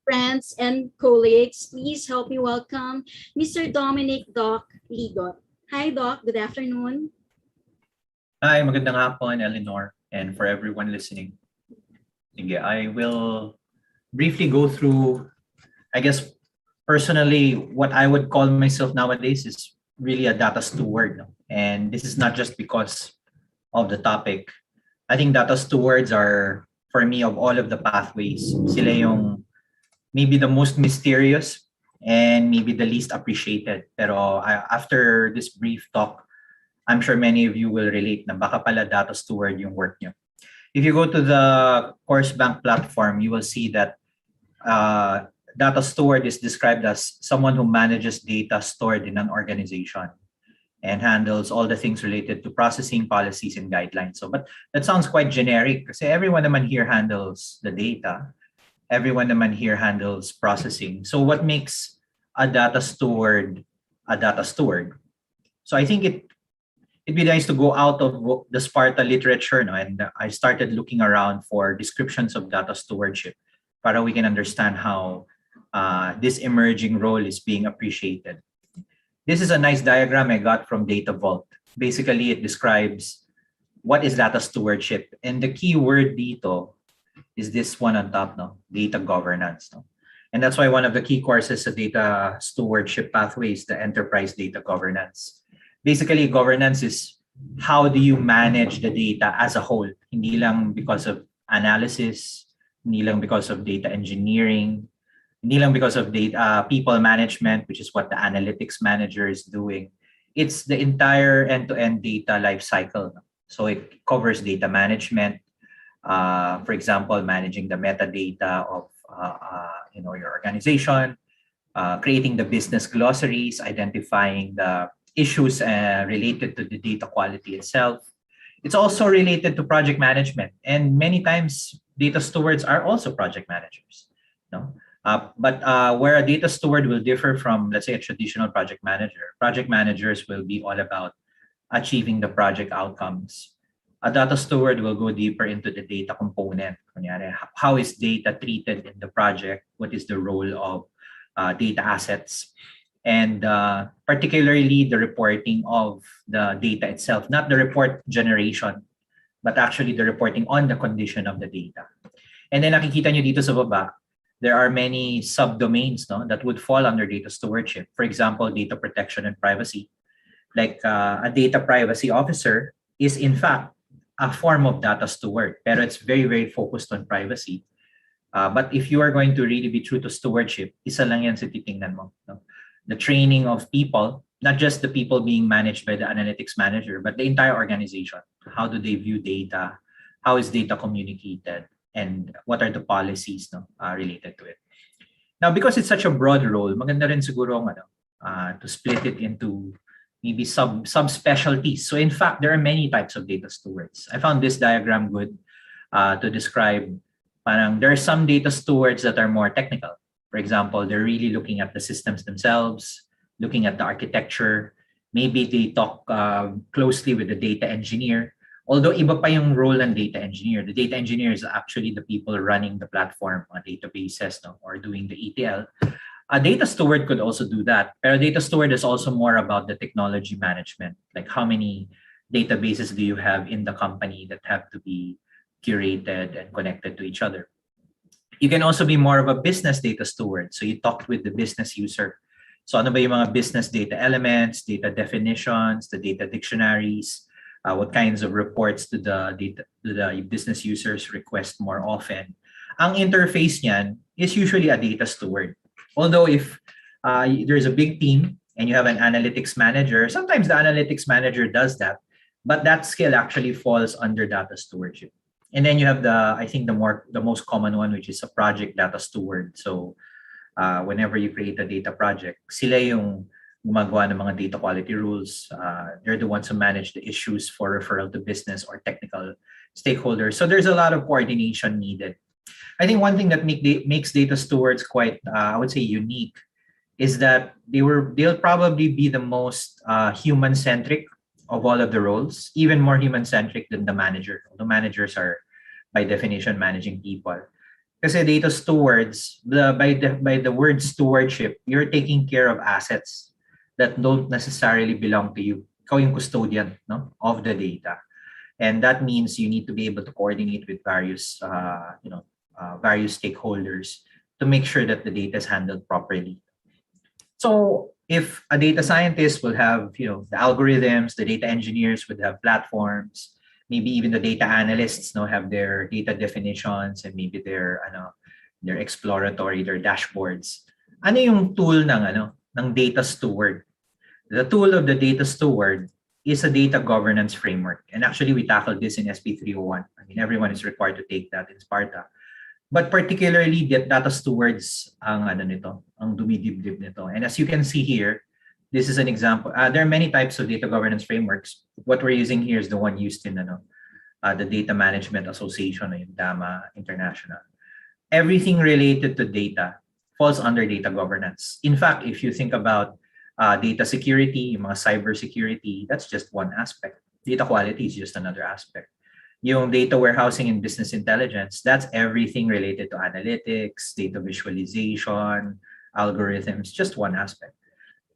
Friends and colleagues, please help me welcome Mr. Dominic Doc Ligot. Hi, Doc. Good afternoon. Hi, magandang hapon, Eleanor, and for everyone listening. I will briefly go through, I guess, personally, what I would call myself nowadays is really a data steward. And this is not just because of the topic. I think data stewards are, for me, of all of the pathways, sila yung maybe the most mysterious and maybe the least appreciated. Pero after this brief talk, I'm sure many of you will relate na baka pala data steward yung work nyo. If you go to the Course Bank platform, you will see that data steward is described as someone who manages data stored in an organization and handles all the things related to processing, policies, and guidelines. So, but that sounds quite generic kasi everyone naman here handles the data. Everyone naman here handles processing. So what makes a data steward a data steward? So I think it'd be nice to go out of the SPARTA literature, no? And I started looking around for descriptions of data stewardship para we can understand how this emerging role is being appreciated. This is a nice diagram I got from Data Vault. Basically, it describes what is data stewardship. And the key word dito is this one on top, no? Data governance. No? And that's why one of the key courses of data stewardship pathway is the enterprise data governance. Basically, governance is how do you manage the data as a whole? Hindi lang because of analysis, hindi lang because of data engineering, hindi lang because of data people management, which is what the analytics manager is doing. It's the entire end-to-end data life cycle. So it covers data management, for example, managing the metadata of your organization, creating the business glossaries, identifying the issues related to the data quality itself. It's also related to project management, and many times data stewards are also project managers. No? But where a data steward will differ from, let's say, a traditional project managers will be all about achieving the project outcomes. A data steward will go deeper into the data component. How is data treated in the project? What is the role of data assets? and particularly the reporting of the data itself, not the report generation, but actually the reporting on the condition of the data. And then nakikita nyo dito sa baba, there are many subdomains that would fall under data stewardship. For example, data protection and privacy. Like a data privacy officer is in fact a form of data steward, pero it's very, very focused on privacy. But if you are going to really be true to stewardship, isa lang yan sa titingnan mo. No? The training of people, not just the people being managed by the analytics manager, but the entire organization. How do they view data? How is data communicated? And what are the policies related to it? Now, because it's such a broad role, maganda rin siguro to split it into maybe subspecialties. So in fact, there are many types of data stewards. I found this diagram good to describe. There are some data stewards that are more technical. For example, they're really looking at the systems themselves, looking at the architecture. Maybe they talk closely with the data engineer. Although iba pa yung role ng data engineer. The data engineer is actually the people running the platform, databases, or doing the ETL. A data steward could also do that. But a data steward is also more about the technology management. Like how many databases do you have in the company that have to be curated and connected to each other. You can also be more of a business data steward. So you talked with the business user. So ano ba yung mga business data elements, data definitions, the data dictionaries, what kinds of reports do the business users request more often. Ang interface niyan is usually a data steward. Although if there's a big team and you have an analytics manager, sometimes the analytics manager does that, but that skill actually falls under data stewardship. And then you have I think the most common one, which is a project data steward. So whenever you create a data project, sila yung gumagawa ng mga data quality rules. They're the ones who manage the issues for referral to business or technical stakeholders. So there's a lot of coordination needed. I think one thing that makes data stewards quite, I would say, unique is that they'll probably be the most human-centric of all of the roles, even more human-centric than the manager. The managers are, by definition, managing people. Kasi data stewards, by the word stewardship, you're taking care of assets that don't necessarily belong to you. Ikaw yung custodian of the data. And that means you need to be able to coordinate with various stakeholders to make sure that the data is handled properly. So if a data scientist will have, the algorithms, the data engineers would have platforms, maybe even the data analysts have their data definitions and maybe their exploratory, their dashboards. Ano yung tool ng data steward? The tool of the data steward is a data governance framework. And actually we tackled this in SP 301. I mean, everyone is required to take that in SPARTA. But particularly data stewards ang dumidibdib nito. And as you can see here, this is an example. There are many types of data governance frameworks. What we're using here is the one used in the Data Management Association, yung DAMA International. Everything related to data falls under data governance. In fact, if you think about data security, yung mga cyber security, that's just one aspect. Data quality is just another aspect. Yung data warehousing and business intelligence, that's everything related to analytics, data visualization, algorithms, just one aspect.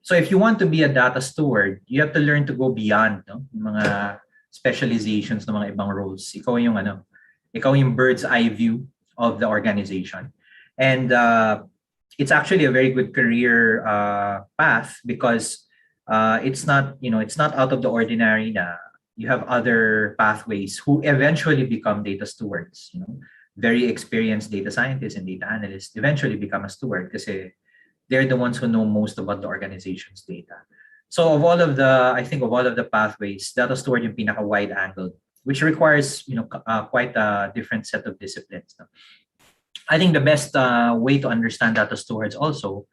So if you want to be a data steward, you have to learn to go beyond mga specializations ng mga ibang roles. Ikaw yung bird's eye view of the organization. And it's actually a very good career path because it's not out of the ordinary na you have other pathways who eventually become data stewards. Very experienced data scientists and data analysts eventually become a steward kasi they're the ones who know most about the organization's data. So of all of the pathways, data steward yung pinaka-wide angle, which requires quite a different set of disciplines. I think the best way to understand data stewards also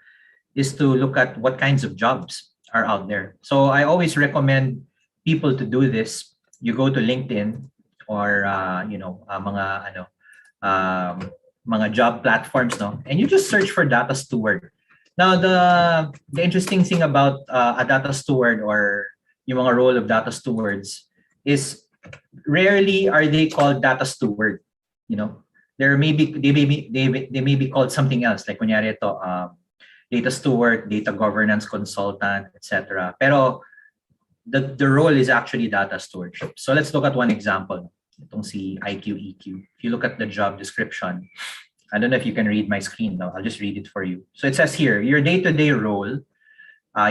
is to look at what kinds of jobs are out there. So I always recommend people to do this. You go to LinkedIn or mga job platforms, and you just search for data steward. Now the interesting thing about a data steward or yung mga role of data stewards is rarely are they called data steward. They may be called something else. Like kunyari ito, data steward, data governance consultant, etc. Pero the role is actually data stewardship. So let's look at one example. Itong si IQ-EQ. If you look at the job description, I don't know if you can read my screen now. I'll just read it for you. So it says here, your day-to-day role,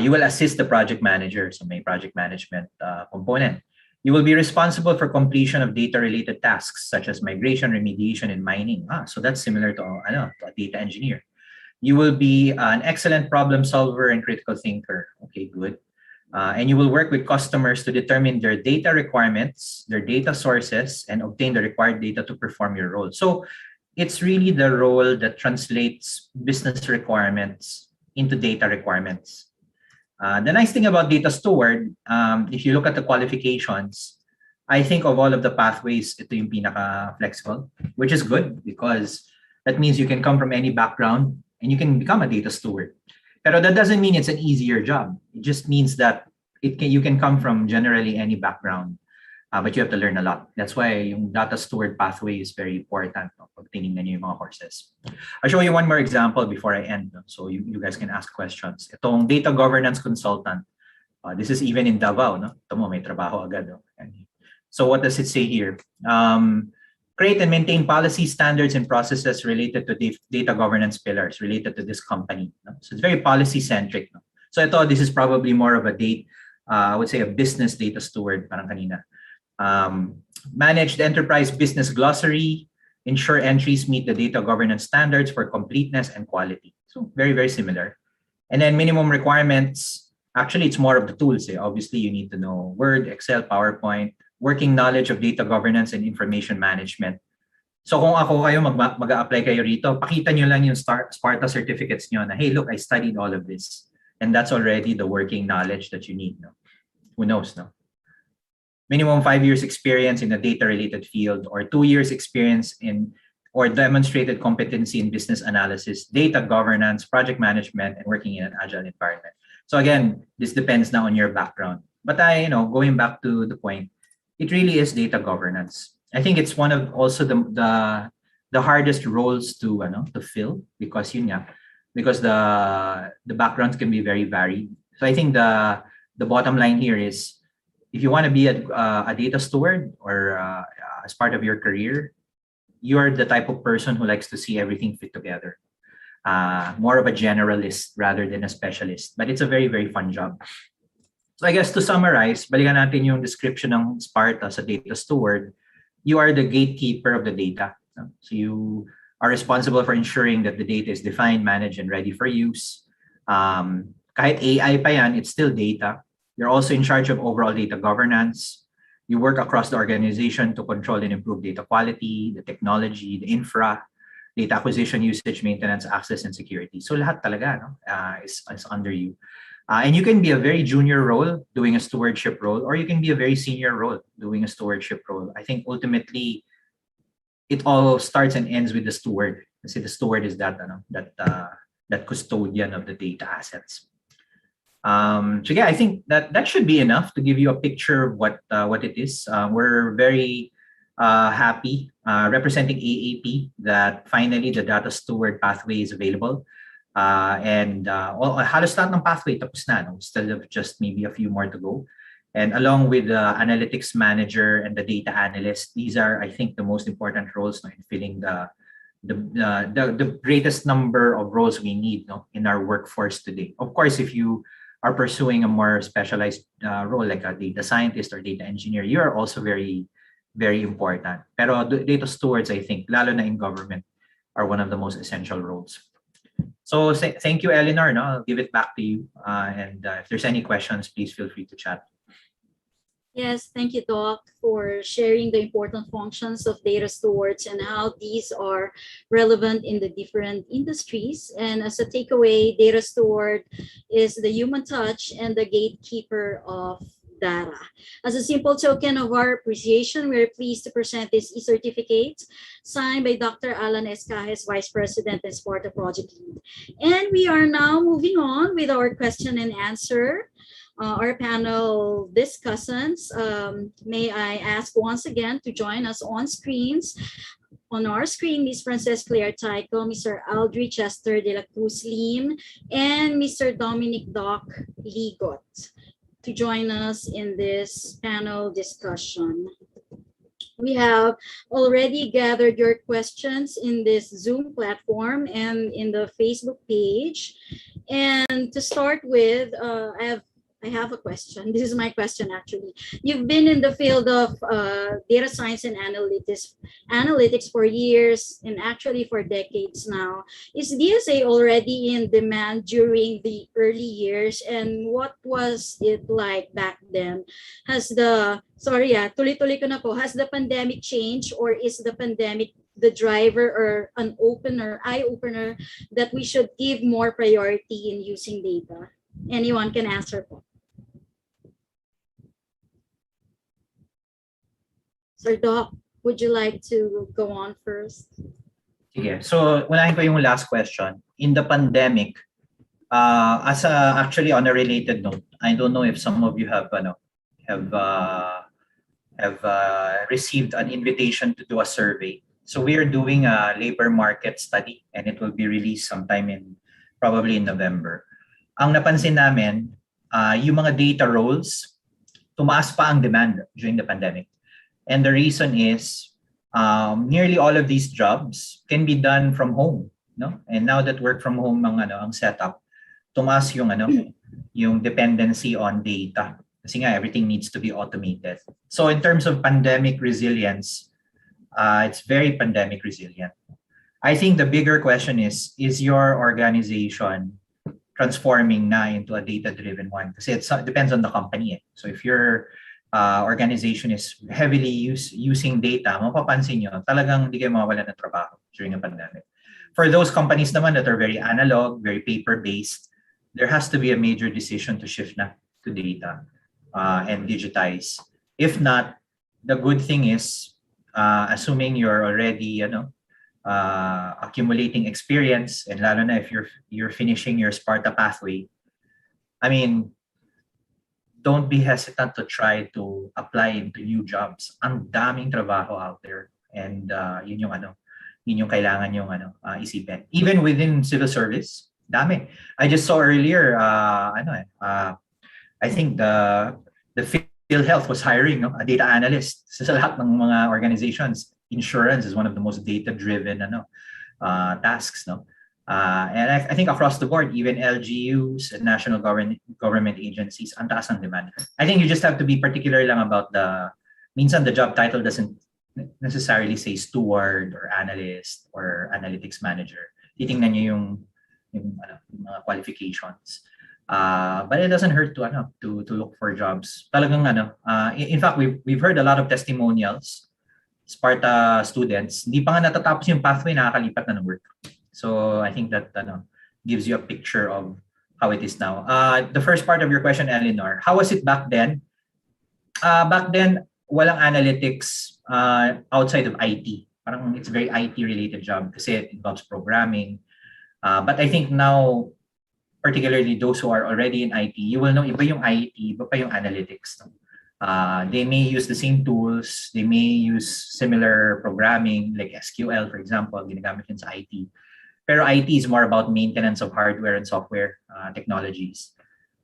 you will assist the project manager, so may project management component. You will be responsible for completion of data-related tasks such as migration, remediation, and mining. So that's similar to a data engineer. You will be an excellent problem solver and critical thinker. Okay, good. And you will work with customers to determine their data requirements, their data sources, and obtain the required data to perform your role. So it's really the role that translates business requirements into data requirements. The nice thing about data steward, if you look at the qualifications, I think of all of the pathways, ito yung pinaka-flexible, which is good because that means you can come from any background and you can become a data steward. Pero that doesn't mean it's an easier job. It just means that you can come from generally any background, but you have to learn a lot. That's why yung data steward pathway is very important pag tinignan niyo yung mga courses. I'll show you one more example before I end, so you guys can ask questions. Itong data governance consultant, this is even in Davao, no? Ito mo, may trabaho agad. No? So what does it say here? Create and maintain policy standards and processes related to data governance pillars related to this company. No? So it's very policy centric. No? So I thought this is probably more of a I would say a business data steward, parang kanina. Manage the enterprise business glossary, ensure entries meet the data governance standards for completeness and quality. So very, very similar. And then minimum requirements, actually it's more of the tools. Obviously you need to know Word, Excel, PowerPoint, working knowledge of data governance and information management. So kung ako kayo mag-a-apply kayo rito, pakita nyo lang yung SPARTA certificates nyo na, hey, look, I studied all of this. And that's already the working knowledge that you need. No? Who knows, no? Minimum 5 years experience in a data-related field or 2 years experience in or demonstrated competency in business analysis, data governance, project management, and working in an agile environment. So again, this depends now on your background. But going back to the point, it really is data governance. I think it's one of also the hardest roles to fill because the backgrounds can be very varied. So I think the bottom line here is if you want to be a data steward or as part of your career, you are the type of person who likes to see everything fit together. More of a generalist rather than a specialist. But it's a very, very fun job. So I guess to summarize, balikan natin yung description ng SPARTA sa data steward. You are the gatekeeper of the data. So you are responsible for ensuring that the data is defined, managed, and ready for use. Kahit AI pa yan, it's still data. You're also in charge of overall data governance. You work across the organization to control and improve data quality, the technology, the infra, data acquisition, usage, maintenance, access, and security. So lahat talaga is under you. And you can be a very junior role doing a stewardship role, or you can be a very senior role doing a stewardship role. I think ultimately, it all starts and ends with the steward. Kasi the steward is that custodian of the data assets. So yeah, I think that should be enough to give you a picture of what it is. We're very happy representing AAP that finally the data steward pathway is available. And halos lahat ng pathway tapos na. Still have just maybe a few more to go. And along with the analytics manager and the data analyst, these are, I think, the most important roles in filling the greatest number of roles we need in our workforce today. Of course, if you are pursuing a more specialized role like a data scientist or data engineer, you are also very, very important. Pero data stewards, I think, lalo na in government, are one of the most essential roles. So thank you, Eleanor. I'll give it back to you. And if there's any questions, please feel free to chat. Yes, thank you, Doc, for sharing the important functions of data stewards and how these are relevant in the different industries. And as a takeaway, data steward is the human touch and the gatekeeper of data. As a simple token of our appreciation, we are pleased to present this e-certificate signed by Dr. Alan Escajes, Vice President and SPARTA Project Lead. And we are now moving on with our question and answer. Our panel discussants, may I ask once again to join us on screens. on our screen Ms. Frances Claire Tycho, Mr. Aldri Chester de la Cruz Lim, and Mr. Dominic Doc Ligot to join us in this panel discussion. We have already gathered your questions in this Zoom platform and in the Facebook page. And to start with, I have a question. This is my question, actually. You've been in the field of data science and analytics for years and actually for decades now. Is DSA already in demand during the early years? And what was it like back then? Has the, tuloy-tuloy ko na po, has the pandemic changed, or is the pandemic the driver or an eye-opener that we should give more priority in using data? Anyone can answer po. Sir Doc, would you like to go on first? Sige. So, unahin ko yung last question. In the pandemic, actually on a related note, I don't know if some of you have received an invitation to do a survey. So we are doing a labor market study, and it will be released sometime probably in November. Ang napansin namin, yung mga data roles, tumaas pa ang demand during the pandemic. And the reason is nearly all of these jobs can be done from home, no? And now that work from home ang setup, tumaas yung dependency on data. Kasi nga everything needs to be automated. So in terms of pandemic resilience, it's very pandemic resilient. I think the bigger question is your organization transforming na into a data-driven one? Kasi it depends on the company. So if your organization is heavily using data, mapapansin nyo, talagang hindi kayo mawawala ng trabaho during a pandemic. For those companies naman that are very analog, very paper-based, there has to be a major decision to shift na to data and digitize. If not, the good thing is, assuming you're already accumulating experience, and lalo na if you're finishing your SPARTA pathway, I mean, don't be hesitant to try to apply into new jobs. Ang daming trabaho out there, and yun yung kailangan yung isipin. Even within civil service, dami. I just saw earlier, I think the PhilHealth was hiring a data analyst sa lahat ng mga organizations. Insurance is one of the most data-driven tasks, no? And I think across the board, even LGUs and national government agencies, ang taas ng demand. I think you just have to be particular lang about minsan the job title doesn't necessarily say steward or analyst or analytics manager. Titingnan nyo yung mga qualifications. But it doesn't hurt to look for jobs. Talagang in fact, we've heard a lot of testimonials, SPARTA students, hindi pa nga natatapos yung pathway, nakakalipat na ng work. So I think that gives you a picture of how it is now. The first part of your question, Eleanor, how was it back then? Back then, walang analytics outside of IT. Parang it's a very IT-related job kasi it involves programming. But I think now, particularly those who are already in IT, you will know iba yung IT, iba pa yung analytics. They may use the same tools, they may use similar programming like SQL, for example, ginagamit yun sa IT. Pero IT is more about maintenance of hardware and software technologies,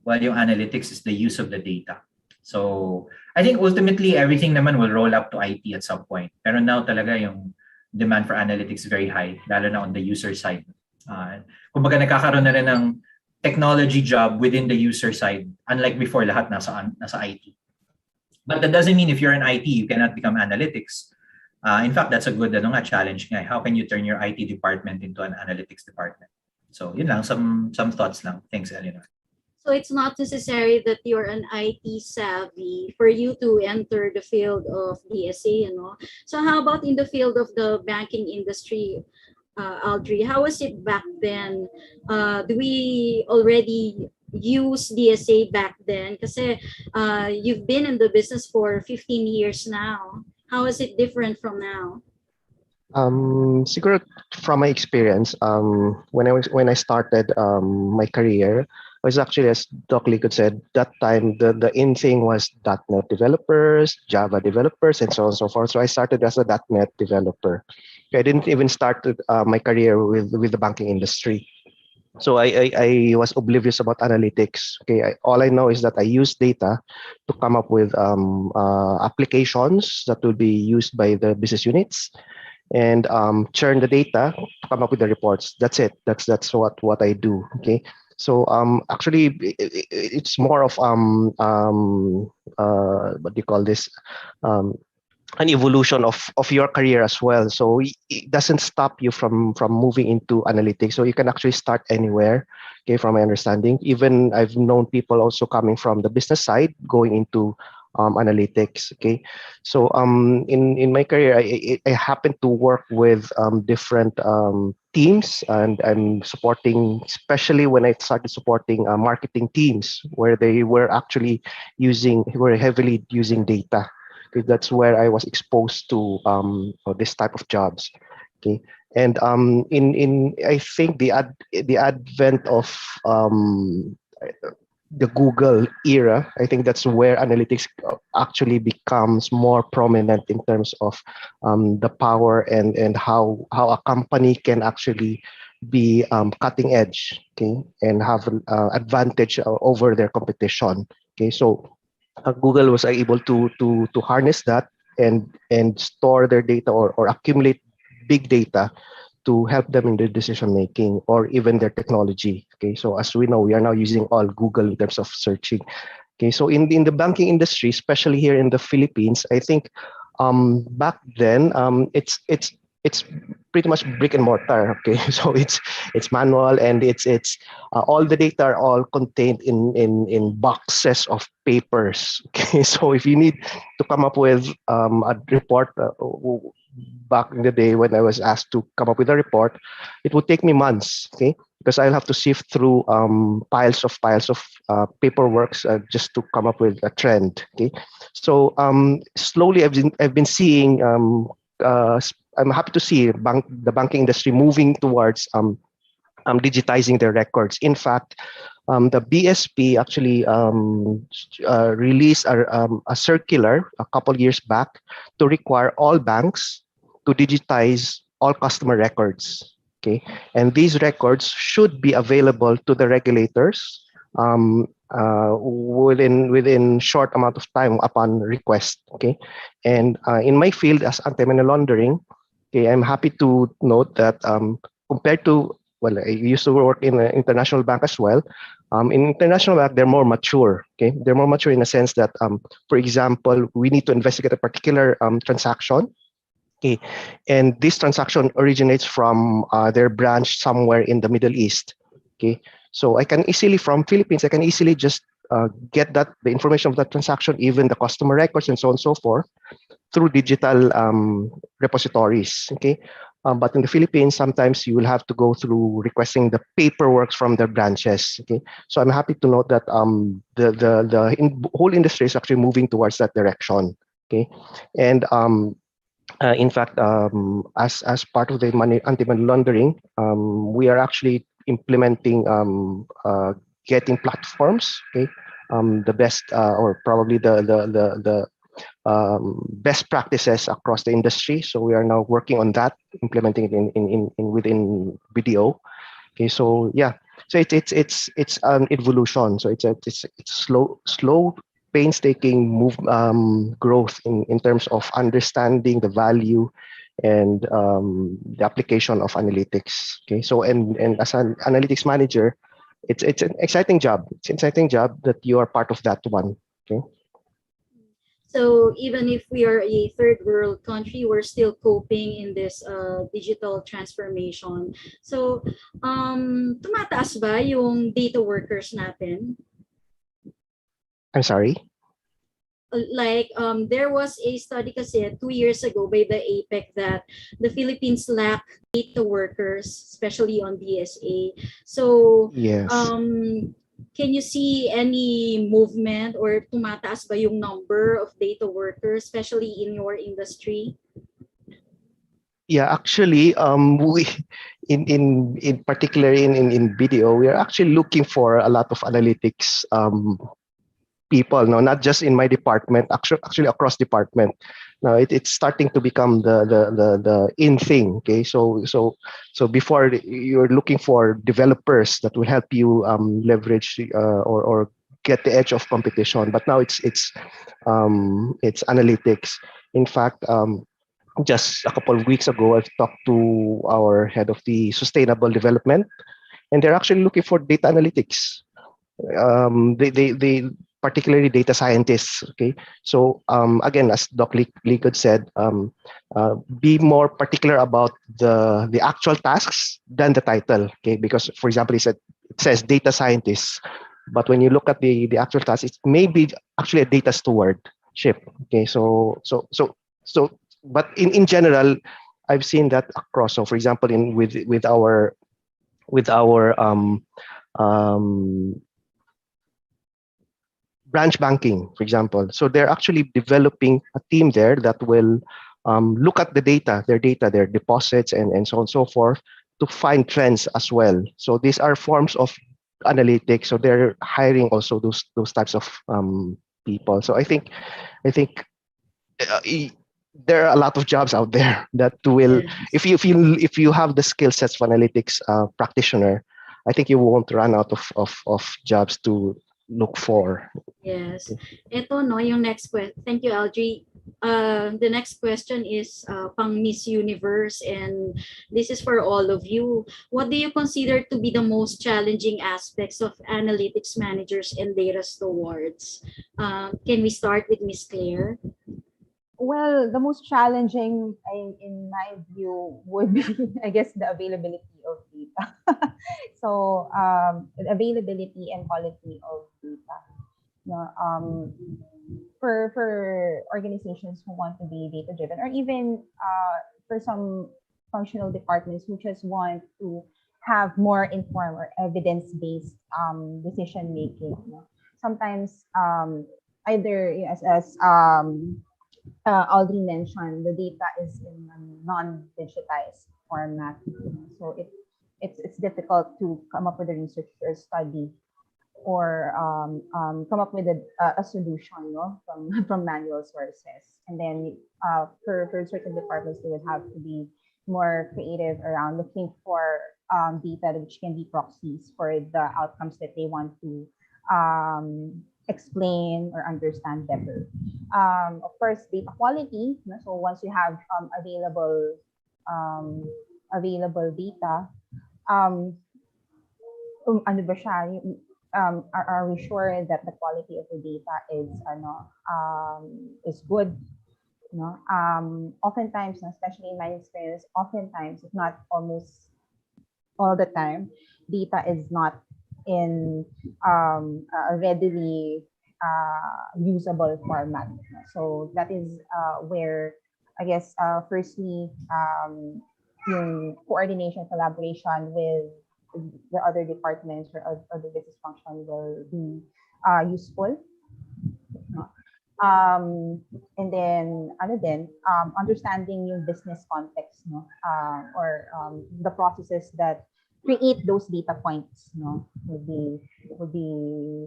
while yung analytics is the use of the data. So I think ultimately everything naman will roll up to IT at some point. Pero now talaga yung demand for analytics is very high, lalo na on the user side. Kumbaga nagkakaroon na rin ng technology job within the user side, unlike before lahat nasa IT. But that doesn't mean if you're in IT, you cannot become analytics. In fact, that's a good challenge. How can you turn your IT department into an analytics department? So yun lang, some thoughts lang. Thanks, Eleanor. So it's not necessary that you're an IT savvy for you to enter the field of DSA, So how about in the field of the banking industry, Audrey? How was it back then? Do we already use DSA back then? Kasi you've been in the business for 15 years now. How is it different from now? Siguro from my experience, when I started my career, was actually, as Doc Lee could said, that time the in thing was .NET developers, Java developers, and so on and so forth. So I started as a .NET developer. I didn't even start my career with the banking industry. So I was oblivious about analytics. Okay, all I know is that I use data to come up with applications that will be used by the business units, and churn the data to come up with the reports. That's it. That's what I do. Okay. So actually, it's more of what do you call this? Um, an evolution of your career as well. So it doesn't stop you from moving into analytics. So you can actually start anywhere. Okay, from my understanding, even I've known people also coming from the business side going into analytics. Okay, so in my career, I happen to work with different teams, and I'm supporting, especially when I started supporting marketing teams where they were actually were heavily using data. Okay, that's where I was exposed to this type of jobs. Okay, and in I think the advent of the Google era, I think that's where analytics actually becomes more prominent in terms of the power and how a company can actually be cutting edge, okay, and have advantage over their competition. Okay, so Google was able to harness that and store their data or accumulate big data to help them in their decision making or even their technology. Okay, so as we know, we are now using all Google in terms of searching. Okay, so in the banking industry, especially here in the Philippines, I think back then it's pretty much brick and mortar. Okay, so it's manual, and it's all the data are all contained in boxes of papers. Okay, so if you need to come up with a report, back in the day when I was asked to come up with a report, it would take me months. Okay, because I'll have to sift through piles of paperwork just to come up with a trend. Okay, so slowly I've been seeing. I'm happy to see the banking industry moving towards digitizing their records. In fact, the BSP actually released a circular a couple years back to require all banks to digitize all customer records. Okay, and these records should be available to the regulators within short amount of time upon request. Okay, and in my field as anti-money laundering, okay, I'm happy to note that compared to, well, I used to work in an international bank as well. In international bank, they're more mature. Okay, they're more mature in a sense that, for example, we need to investigate a particular transaction. Okay, and this transaction originates from their branch somewhere in the Middle East. Okay, so I can easily, from Philippines, I can easily just get the information of that transaction, even the customer records and so on and so forth, through digital repositories. Okay, but in the Philippines, sometimes you will have to go through requesting the paperwork from their branches. Okay, so I'm happy to note that the whole industry is actually moving towards that direction. Okay, and in fact, as part of the anti-money laundering, we are actually implementing getting platforms. Okay, the best or probably the best practices across the industry. So we are now working on that, implementing it in within BDO. Okay, so yeah, so it's an evolution. So it's slow, painstaking growth in terms of understanding the value and the application of analytics. Okay, so and as an analytics manager, it's an exciting job. It's an exciting job that you are part of that one. Okay. So even if we are a third world country, we're still coping in this digital transformation. So tumataas ba yung data workers natin? I'm sorry? Like there was a study kasi 2 years ago by the APEC that the Philippines lack data workers, especially on DSA. So yes. Can you see any movement or tumataas ba yung number of data workers, especially in your industry? Yeah, actually, in particular in video, we are actually looking for a lot of analytics people, no, not just in my department, actually across department. Now it's starting to become the in thing. Okay, so before you're looking for developers that will help you leverage or get the edge of competition, but now it's analytics. In fact, just a couple of weeks ago, I've talked to our head of the sustainable development, and they're actually looking for data analytics. They particularly data scientists. Okay, so again, as Doc Likud said, be more particular about the actual tasks than the title. Okay, because for example, it says data scientist, but when you look at the actual task, it may be actually a data stewardship. Okay, so but in general, I've seen that across. So for example, with our branch banking, for example. So they're actually developing a team there that will look at the data, their deposits, and so on and so forth, to find trends as well. So these are forms of analytics. So they're hiring also those types of people. So I think there are a lot of jobs out there that will, if you have the skill sets of analytics practitioner, I think you won't run out of jobs to look for. Yes. Ito, no, yung next question. Thank you, Audrey. The next question is pang Miss Universe, and this is for all of you. What do you consider to be the most challenging aspects of analytics managers and data stewards? Can we start with Miss Claire? Well, the most challenging, in my view, would be, I guess, the availability of data. So, the availability and quality of data. For organizations who want to be data driven, or even for some functional departments who just want to have more informed or evidence-based decision making. Sometimes either as Audrey mentioned, the data is in a non-digitized format, so it's difficult to come up with a research or study or come up with a solution, no, from manual sources. And then for certain departments, they would have to be more creative around looking for data which can be proxies for the outcomes that they want to explain or understand better. Of course, data quality. So once you have available data, ano ba siya? Are we sure that the quality of the data is good? No? Oftentimes, especially in my experience, oftentimes, if not almost all the time, data is not in a readily usable format. So that is where, I guess, firstly, yung coordination, collaboration with the other departments or other business function will be useful. And then, understanding yung business context, or the processes that create those data points, would be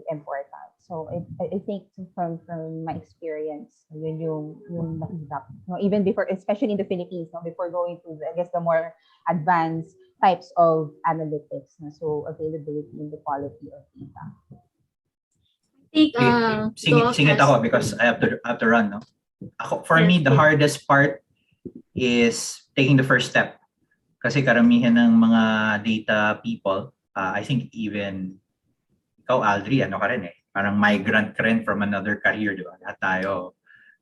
important. So I think from my experience, yun yung nakita, even before, especially in the Philippines, before going to the more advanced types of analytics, so availability and the quality of data. I think sing it ako because I have to run. No? For me, the hardest part is taking the first step. Kasi karamihan ng mga data people, I think even ikaw, Aldri, parang migrant ka rin from another career, di ba? Lahat tayo,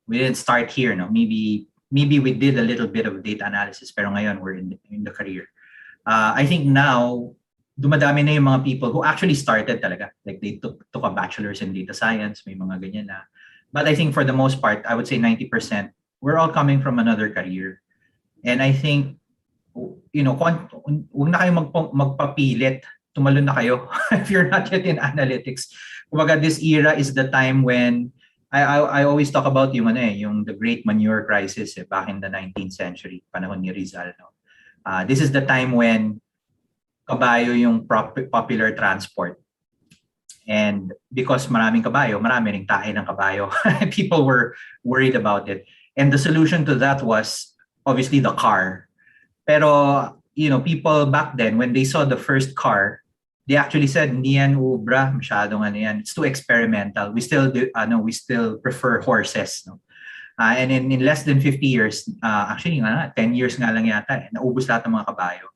we didn't start here, no? Maybe we did a little bit of data analysis, pero ngayon we're in the career. I think now, dumadami na yung mga people who actually started talaga. Like they took a bachelor's in data science, may mga ganyan na. But I think for the most part, I would say 90%, we're all coming from another career. And I think, huwag na kayo magpapilit, tumalon na kayo if you're not yet in analytics. Kumbaga, this era is the time when I always talk about yung the great manure crisis back in the 19th century, panahon ni Rizal. No? This is the time when kabayo yung popular transport. And because maraming kabayo, marami ring tae ng kabayo. People were worried about it. And the solution to that was obviously the car. Pero, people back then, when they saw the first car, they actually said, "Hindi yan ubra, masyadong ano yan. It's too experimental. We still prefer horses." No? And in less than 50 years, actually 10 years nga lang yata, naubos lahat ng mga kabayo.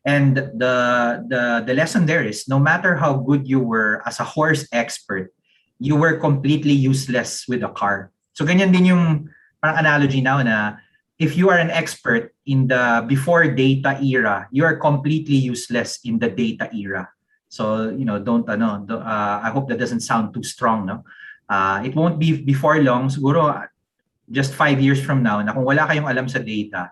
And the lesson there is, no matter how good you were as a horse expert, you were completely useless with a car. So ganyan din yung parang analogy now na if you are an expert in the before data era, you are completely useless in the data era. So, I hope that doesn't sound too strong, no? It won't be before long, siguro just 5 years from now, na kung wala kayong alam sa data,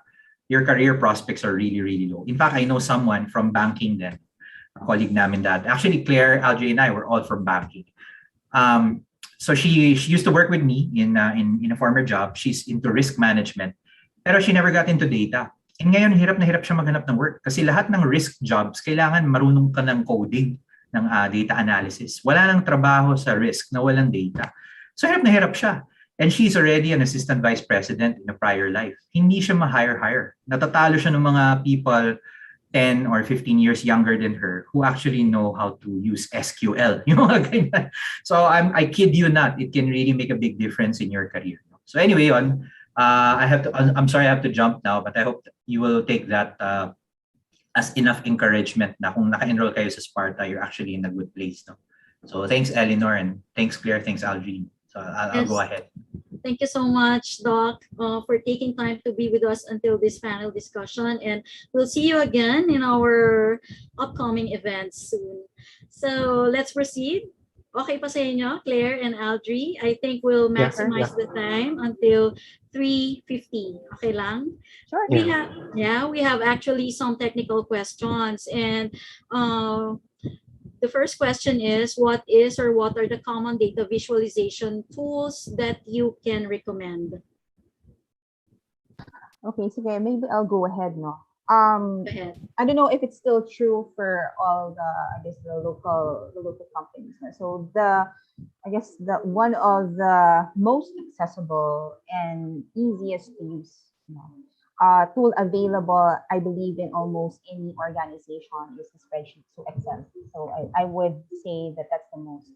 your career prospects are really, really low. In fact, I know someone from banking then, a colleague namin that. Actually, Claire, Algie, and I were all from banking. So she used to work with me in a former job. She's into risk management, pero she never got into data. And ngayon, hirap na hirap siya maghanap ng work kasi lahat ng risk jobs, kailangan marunong ka ng coding, ng data analysis. Wala nang trabaho sa risk na walang data. So hirap na hirap siya. And she's already an assistant vice president in a prior life. Hindi siya ma-hire. Natatalo siya ng mga people 10 or 15 years younger than her who actually know how to use SQL. Yung mga ganyan. So I kid you not, it can really make a big difference in your career. So anyway, I'm sorry I have to jump now, but I hope you will take that as enough encouragement na kung naka-enroll kayo sa SPARTA, you're actually in a good place. No? So thanks, Eleanor, and thanks, Claire, thanks, Aldrin. So I'll go ahead. Thank you so much, Doc, for taking time to be with us until this panel discussion. And we'll see you again in our upcoming events soon. So let's proceed. Okay pa sa inyo, Claire and Aldri? I think we'll maximize the time until 3:50. Okay lang? Sure. We have actually some technical questions. And the first question is, what are the common data visualization tools that you can recommend? Okay, so maybe I'll go ahead, no? Go ahead. I don't know if it's still true for all the local companies. No? So the one of the most accessible and easiest to use, tool available, I believe, in almost any organization is the spreadsheet, so Excel. So I would say that that's the most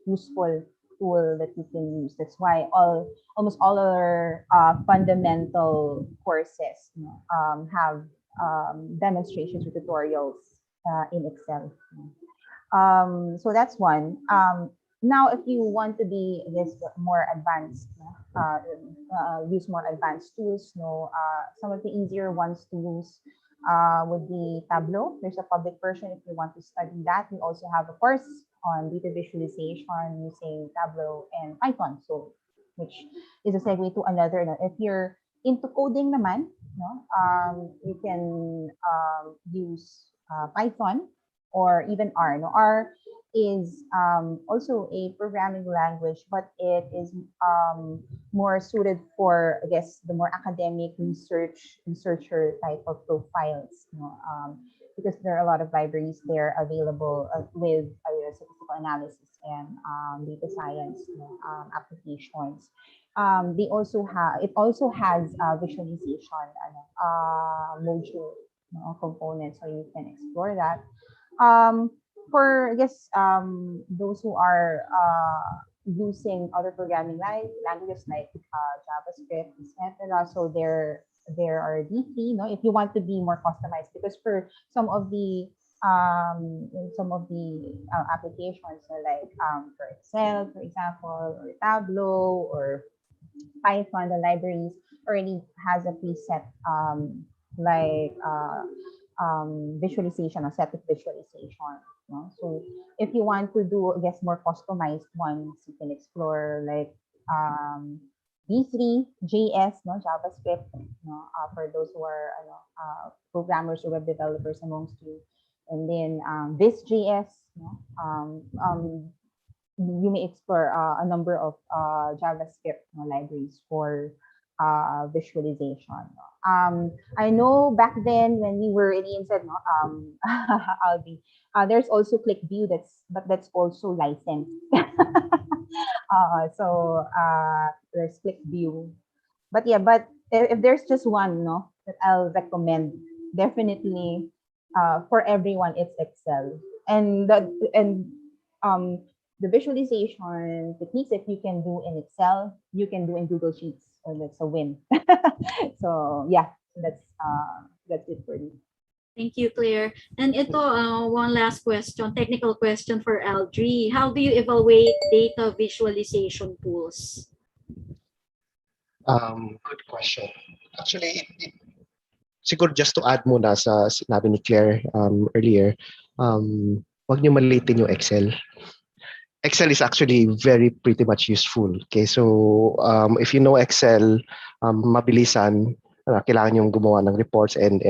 useful tool that you can use. That's why almost all our fundamental courses have demonstrations with tutorials in Excel. So that's one. Now, if you want to be, more advanced, use more advanced tools, some of the easier ones to use would be Tableau. There's a public version if you want to study that. We also have a course on data visualization using Tableau and Python, so which is a segue to another. If you're into coding naman, you can use Python or even R. R is also a programming language, but it is more suited for, I guess, the more academic researcher type of profiles, because there are a lot of libraries there available with statistical analysis and data science applications. It also has visualization module component, so you can explore that. For, I guess, those who are using other programming languages like JavaScript, etc. So there are D3, if you want to be more customized, because for some of the applications, like for Excel, for example, or Tableau or Python, the libraries already has a preset visualization, a set of visualization. So if you want to do, I guess, more customized ones, you can explore like D3, JS, JavaScript, for those who are programmers or web developers amongst you, and then this.js. You may explore a number of JavaScript libraries for visualization. I know back then when we were in Instead, no, Albi, there's also ClickView that's also licensed. There's ClickView, but yeah, but if there's just one, no, that I'll recommend, definitely, for everyone, it's Excel. And the visualization techniques that you can do in Excel, you can do in Google Sheets. So that's a win. So yeah, that's it for me. Thank you, Claire. And ito, one last question, technical question for Aldri. How do you evaluate data visualization tools? Good question. Actually, siguro just to add muna sa sinabi ni Claire earlier, wag niyo maliitin yung Excel. Excel is actually very pretty much useful. Okay, so if you know Excel, mabilisan, kailangan yung gumawa ng reports and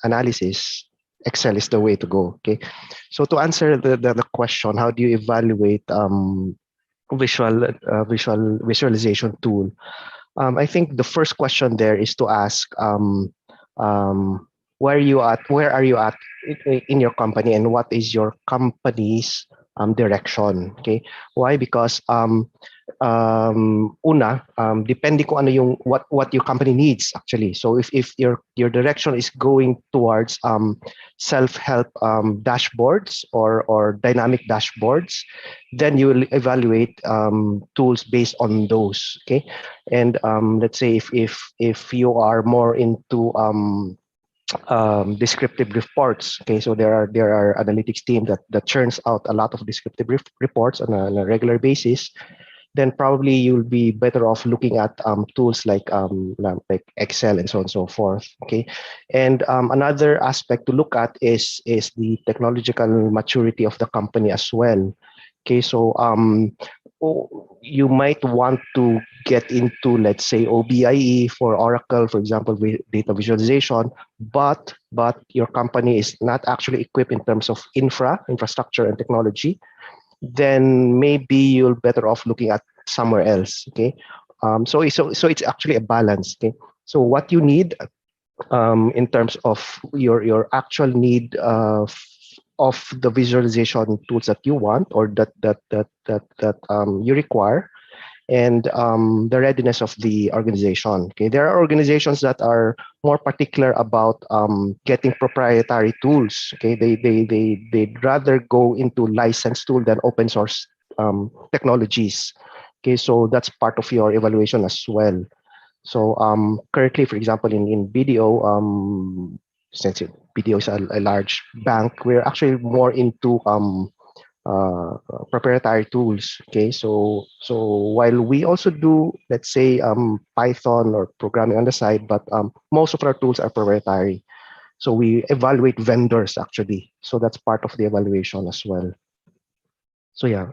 analysis. Excel is the way to go. Okay, so to answer the question, how do you evaluate visualization tool? I think the first question there is to ask where are you at in your company, and what is your company's direction. Okay, why? Because depende kung ano yung what your company needs actually. So if your direction is going towards self-help dashboards or dynamic dashboards, then you will evaluate tools based on those. Okay, and let's say if you are more into descriptive reports. Okay, so there are analytics team that churns out a lot of descriptive reports on a regular basis. Then probably you'll be better off looking at tools like Excel and so on and so forth. Okay, and another aspect to look at is the technological maturity of the company as well. Okay, so you might want to get into, let's say, OBIE for Oracle, for example, data visualization, but your company is not actually equipped in terms of infrastructure and technology, then maybe you're better off looking at somewhere else. Okay, so it's actually a balance. Okay, so what you need in terms of your actual need of the visualization tools that you want or that you require, and the readiness of the organization. Okay, there are organizations that are more particular about getting proprietary tools. Okay, they'd rather go into licensed tool than open source technologies. Okay, so that's part of your evaluation as well. So currently, for example, in BDO, since BDO is a large bank, we're actually more into proprietary tools. Okay, so while we also do, let's say, Python or programming on the side, but most of our tools are proprietary. So we evaluate vendors actually. So that's part of the evaluation as well. So yeah,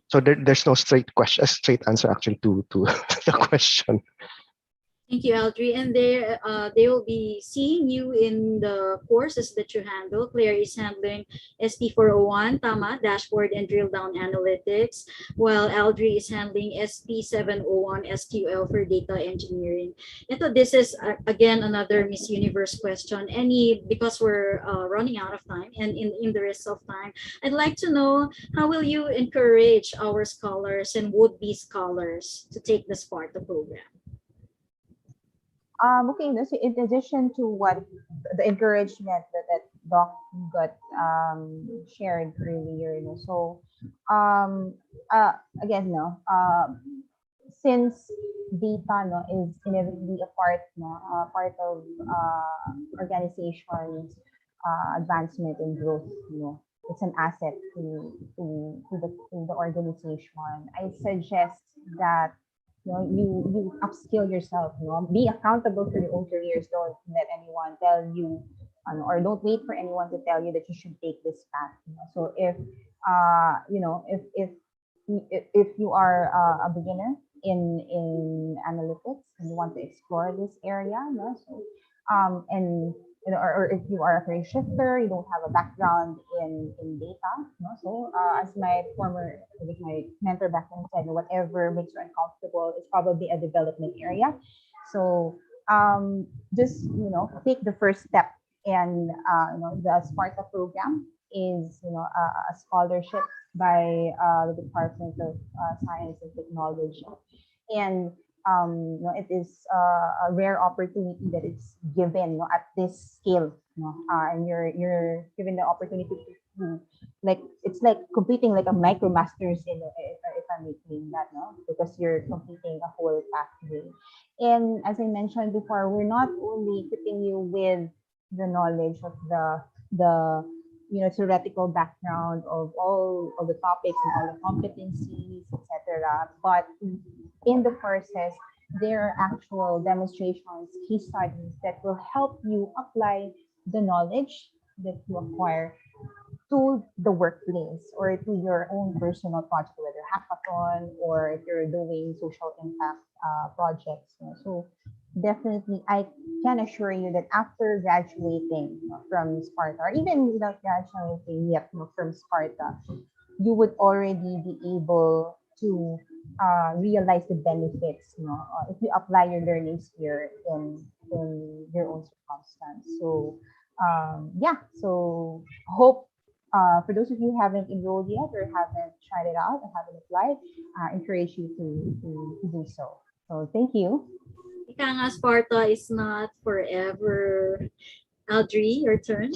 so there's no straight answer actually to the question. Thank you, Aldri. And they will be seeing you in the courses that you handle. Claire is handling SP401, Tama, Dashboard and Drill Down Analytics, while Aldri is handling SP701, SQL for Data Engineering. This is, again, another Miss Universe question. Because we're running out of time and in the rest of time, I'd like to know, how will you encourage our scholars and would-be scholars to take the SPARTA program? Okay, so in addition to what the encouragement that Doc got shared earlier, so again, since data is inevitably a part of organization's advancement and growth, it's an asset to the organization. I suggest that you upskill yourself, be accountable for your own careers. Don't let anyone tell you, or don't wait for anyone to tell you that you should take this path. So if you are a beginner in analytics and you want to explore this area, or if you are a career shifter, you don't have a background in data, so as my mentor back then said, whatever makes you uncomfortable is probably a development area. So just take the first step. And the SPARTA program is a scholarship by the Department of Science and Technology, and it is a rare opportunity that is given at this scale, and you're given the opportunity to, like, it's like completing like a micro masters in, if I may claim that, no, because you're completing a whole pathway. And as I mentioned before, we're not only equipping you with the knowledge of the theoretical background of all of the topics and all the competencies, etc. But in the process, there are actual demonstrations, case studies that will help you apply the knowledge that you acquire to the workplace or to your own personal project, whether hackathon or if you're doing social impact projects. So definitely, I can assure you that after graduating from Sparta, or even without graduating yet from Sparta, you would already be able to realize the benefits, if you apply your learnings here in your own circumstance. So yeah, so hope for those of you who haven't enrolled yet or haven't tried it out or haven't applied, encourage you to do so. So thank you. Ika nga, Sparta is not forever. Audrey, your turn.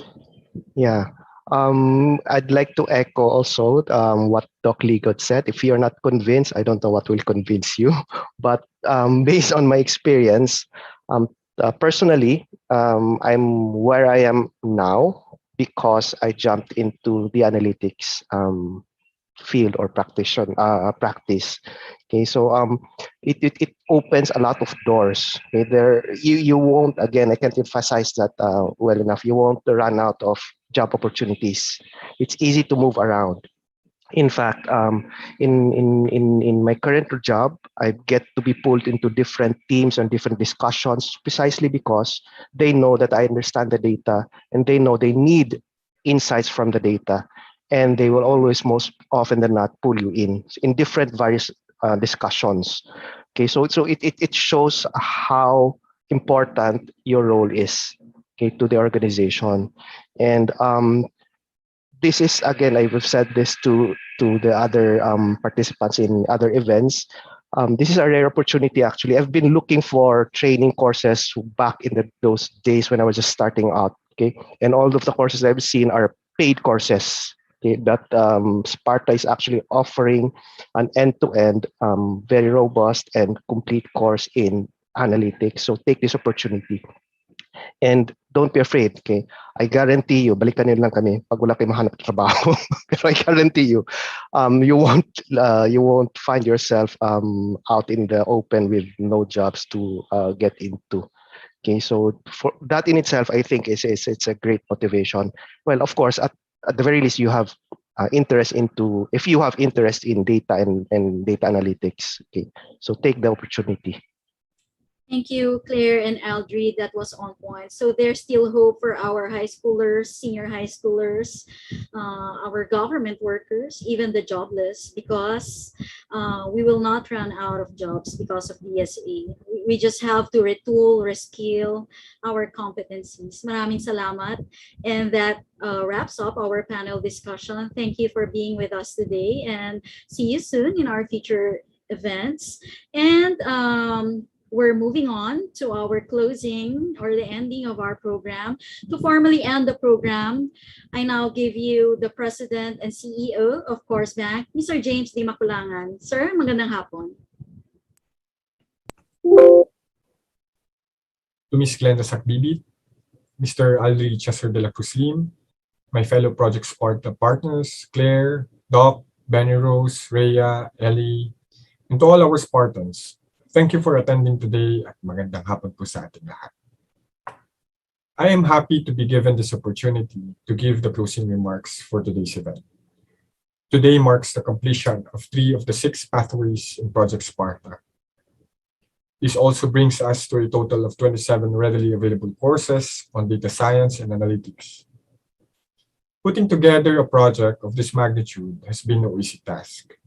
Yeah. I'd like to echo also what Doc Ligot said. If you're not convinced, I don't know what will convince you. But based on my experience, personally, I'm where I am now because I jumped into the analytics field or practice. Okay, so it opens a lot of doors. Okay, there you won't, again, I can't emphasize that well enough. You won't run out of job opportunities. It's easy to move around. In fact, in my current job, I get to be pulled into different teams and different discussions precisely because they know that I understand the data and they know they need insights from the data, and they will always, most often than not, pull you in different various discussions. Okay, so it shows how important your role is, okay, to the organization. And this is, again, I've said this to the other participants in other events. This is a rare opportunity, actually. I've been looking for training courses back in those days when I was just starting out. Okay, and all of the courses I've seen are paid courses. Okay, that Sparta is actually offering an end-to-end, very robust and complete course in analytics. So take this opportunity. And don't be afraid, okay? I guarantee you, balikan niyo lang kami pag wala kayong mahanap trabaho. Pero I guarantee you, you won't find yourself out in the open with no jobs to get into. Okay, so for that in itself, I think it's a great motivation. Well, of course, at the very least, you have interest into, if you have interest in data and data analytics. Okay, so take the opportunity. Thank you, Claire and Aldry. That was on point. So there's still hope for our high schoolers, senior high schoolers, our government workers, even the jobless, because we will not run out of jobs because of DSA. We just have to retool, reskill our competencies. Maraming salamat. And that wraps up our panel discussion. Thank you for being with us today, and see you soon in our future events. And we're moving on to our closing or the ending of our program. To formally end the program, I now give you the President and CEO of Course Bank, Mr. James D. Maculangan. Sir, magandang hapon. To Ms. Glenda Sakbibi, Mr. Aldri Chester de la Cruzlim, my fellow Project Sparta partners, Claire, Doc, Benny Rose, Rhea, Ellie, and to all our Spartans, thank you for attending today at magandang hapon po sa ating lahat. I am happy to be given this opportunity to give the closing remarks for today's event. Today marks the completion of 3 of the 6 pathways in Project Sparta. This also brings us to a total of 27 readily available courses on data science and analytics. Putting together a project of this magnitude has been no easy task.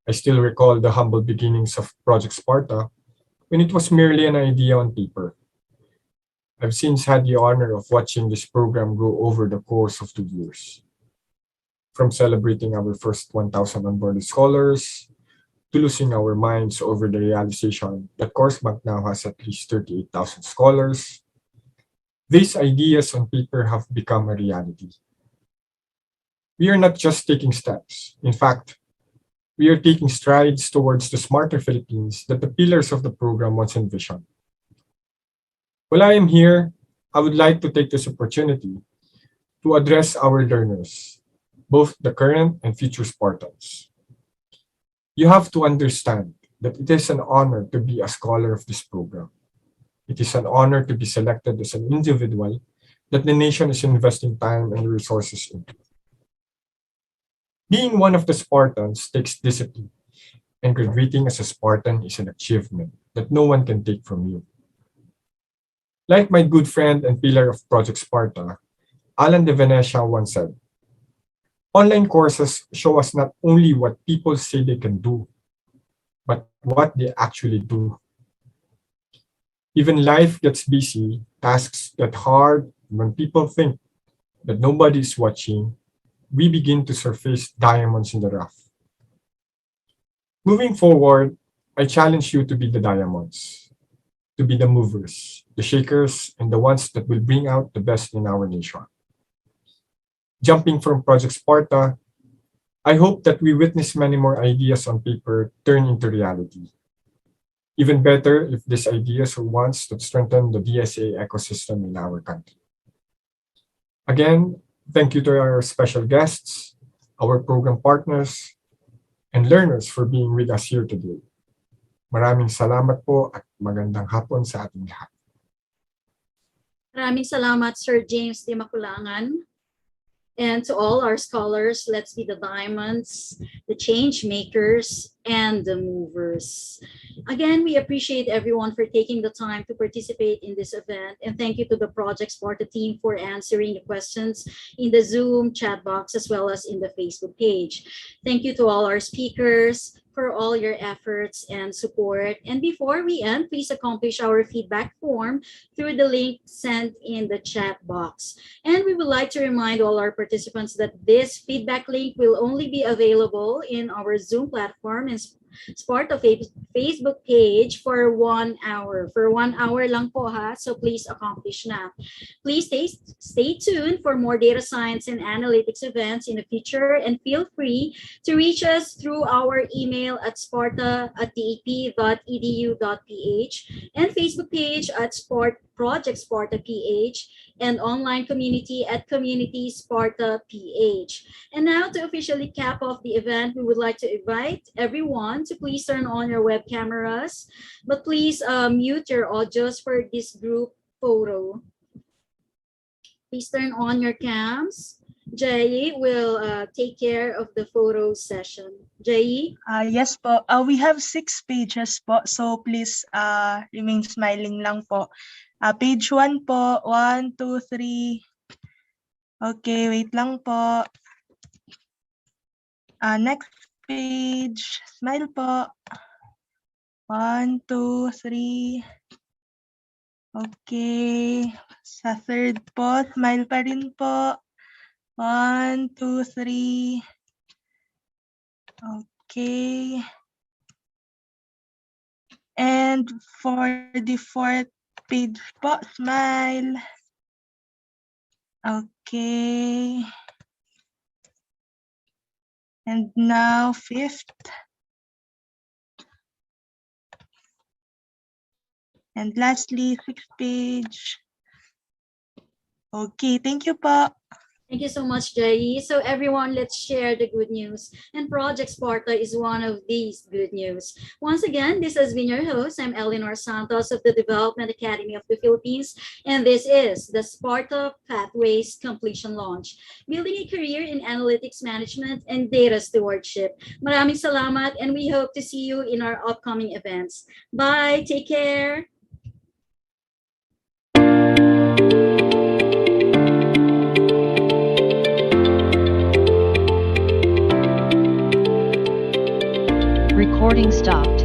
I still recall the humble beginnings of Project Sparta when it was merely an idea on paper, I've since had the honor of watching this program grow over the course of 2 years. From celebrating our first 1,000 onboarded scholars, to losing our minds over the realization that CourseBank now has at least 38,000 scholars, these ideas on paper have become a reality. We are not just taking steps. In fact, we are taking strides towards the smarter Philippines that the pillars of the program once envisioned. While I am here, I would like to take this opportunity to address our learners, both the current and future Spartans. You have to understand that it is an honor to be a scholar of this program. It is an honor to be selected as an individual that the nation is investing time and resources into. Being one of the Spartans takes discipline, and graduating as a Spartan is an achievement that no one can take from you. Like my good friend and pillar of Project Sparta, Alan de Venecia once said, online courses show us not only what people say they can do, but what they actually do. Even life gets busy, tasks get hard, and when people think that nobody is watching, we begin to surface diamonds in the rough. Moving forward, I challenge you to be the diamonds, to be the movers, the shakers, and the ones that will bring out the best in our nation. Jumping from Project Sparta, I hope that we witness many more ideas on paper turn into reality. Even better if these ideas are ones that strengthen the DSA ecosystem in our country. Again, thank you to our special guests, our program partners, and learners for being with us here today. Maraming salamat po at magandang hapon sa ating lahat. Maraming salamat, Sir James D. Maculangan. And to all our scholars, let's be the diamonds, the change makers, and the movers. Again, we appreciate everyone for taking the time to participate in this event. And thank you to the Project Sparta team for answering the questions in the Zoom chat box as well as in the Facebook page. Thank you to all our speakers for all your efforts and support. And before we end, please accomplish our feedback form through the link sent in the chat box. And we would like to remind all our participants that this feedback link will only be available in our Zoom platform and Sparta Facebook page for 1 hour. For 1 hour lang po ha, so please accomplish na. Please stay tuned for more data science and analytics events in the future, and feel free to reach us through our email at sparta@dep.edu.ph and Facebook page at Project Sparta PH, and online community at Community Sparta PH. And now, to officially cap off the event, we would like to invite everyone to please turn on your web cameras, but please mute your audios for this group photo. Please turn on your cams. Jay will take care of the photo session. Jay? Yes po. We have 6 pages po, so please remain smiling lang po. Page 1 po. 1, 2, 3. Okay, wait lang po. Next page. Smile po. 1, 2, 3. Okay. Sa third po, smile pa rin po. 1, 2, 3. Okay. And for the fourth page po, smile. Okay. And now fifth. And lastly, sixth page. Okay, thank you po. Thank you so much, Jay. So everyone, let's share the good news. And Project Sparta is one of these good news. Once again, this has been your host. I'm Eleanor Santos of the Development Academy of the Philippines. And this is the Sparta Pathways Completion Launch, building a career in analytics management and data stewardship. Maraming salamat, and we hope to see you in our upcoming events. Bye, take care. Recording stopped.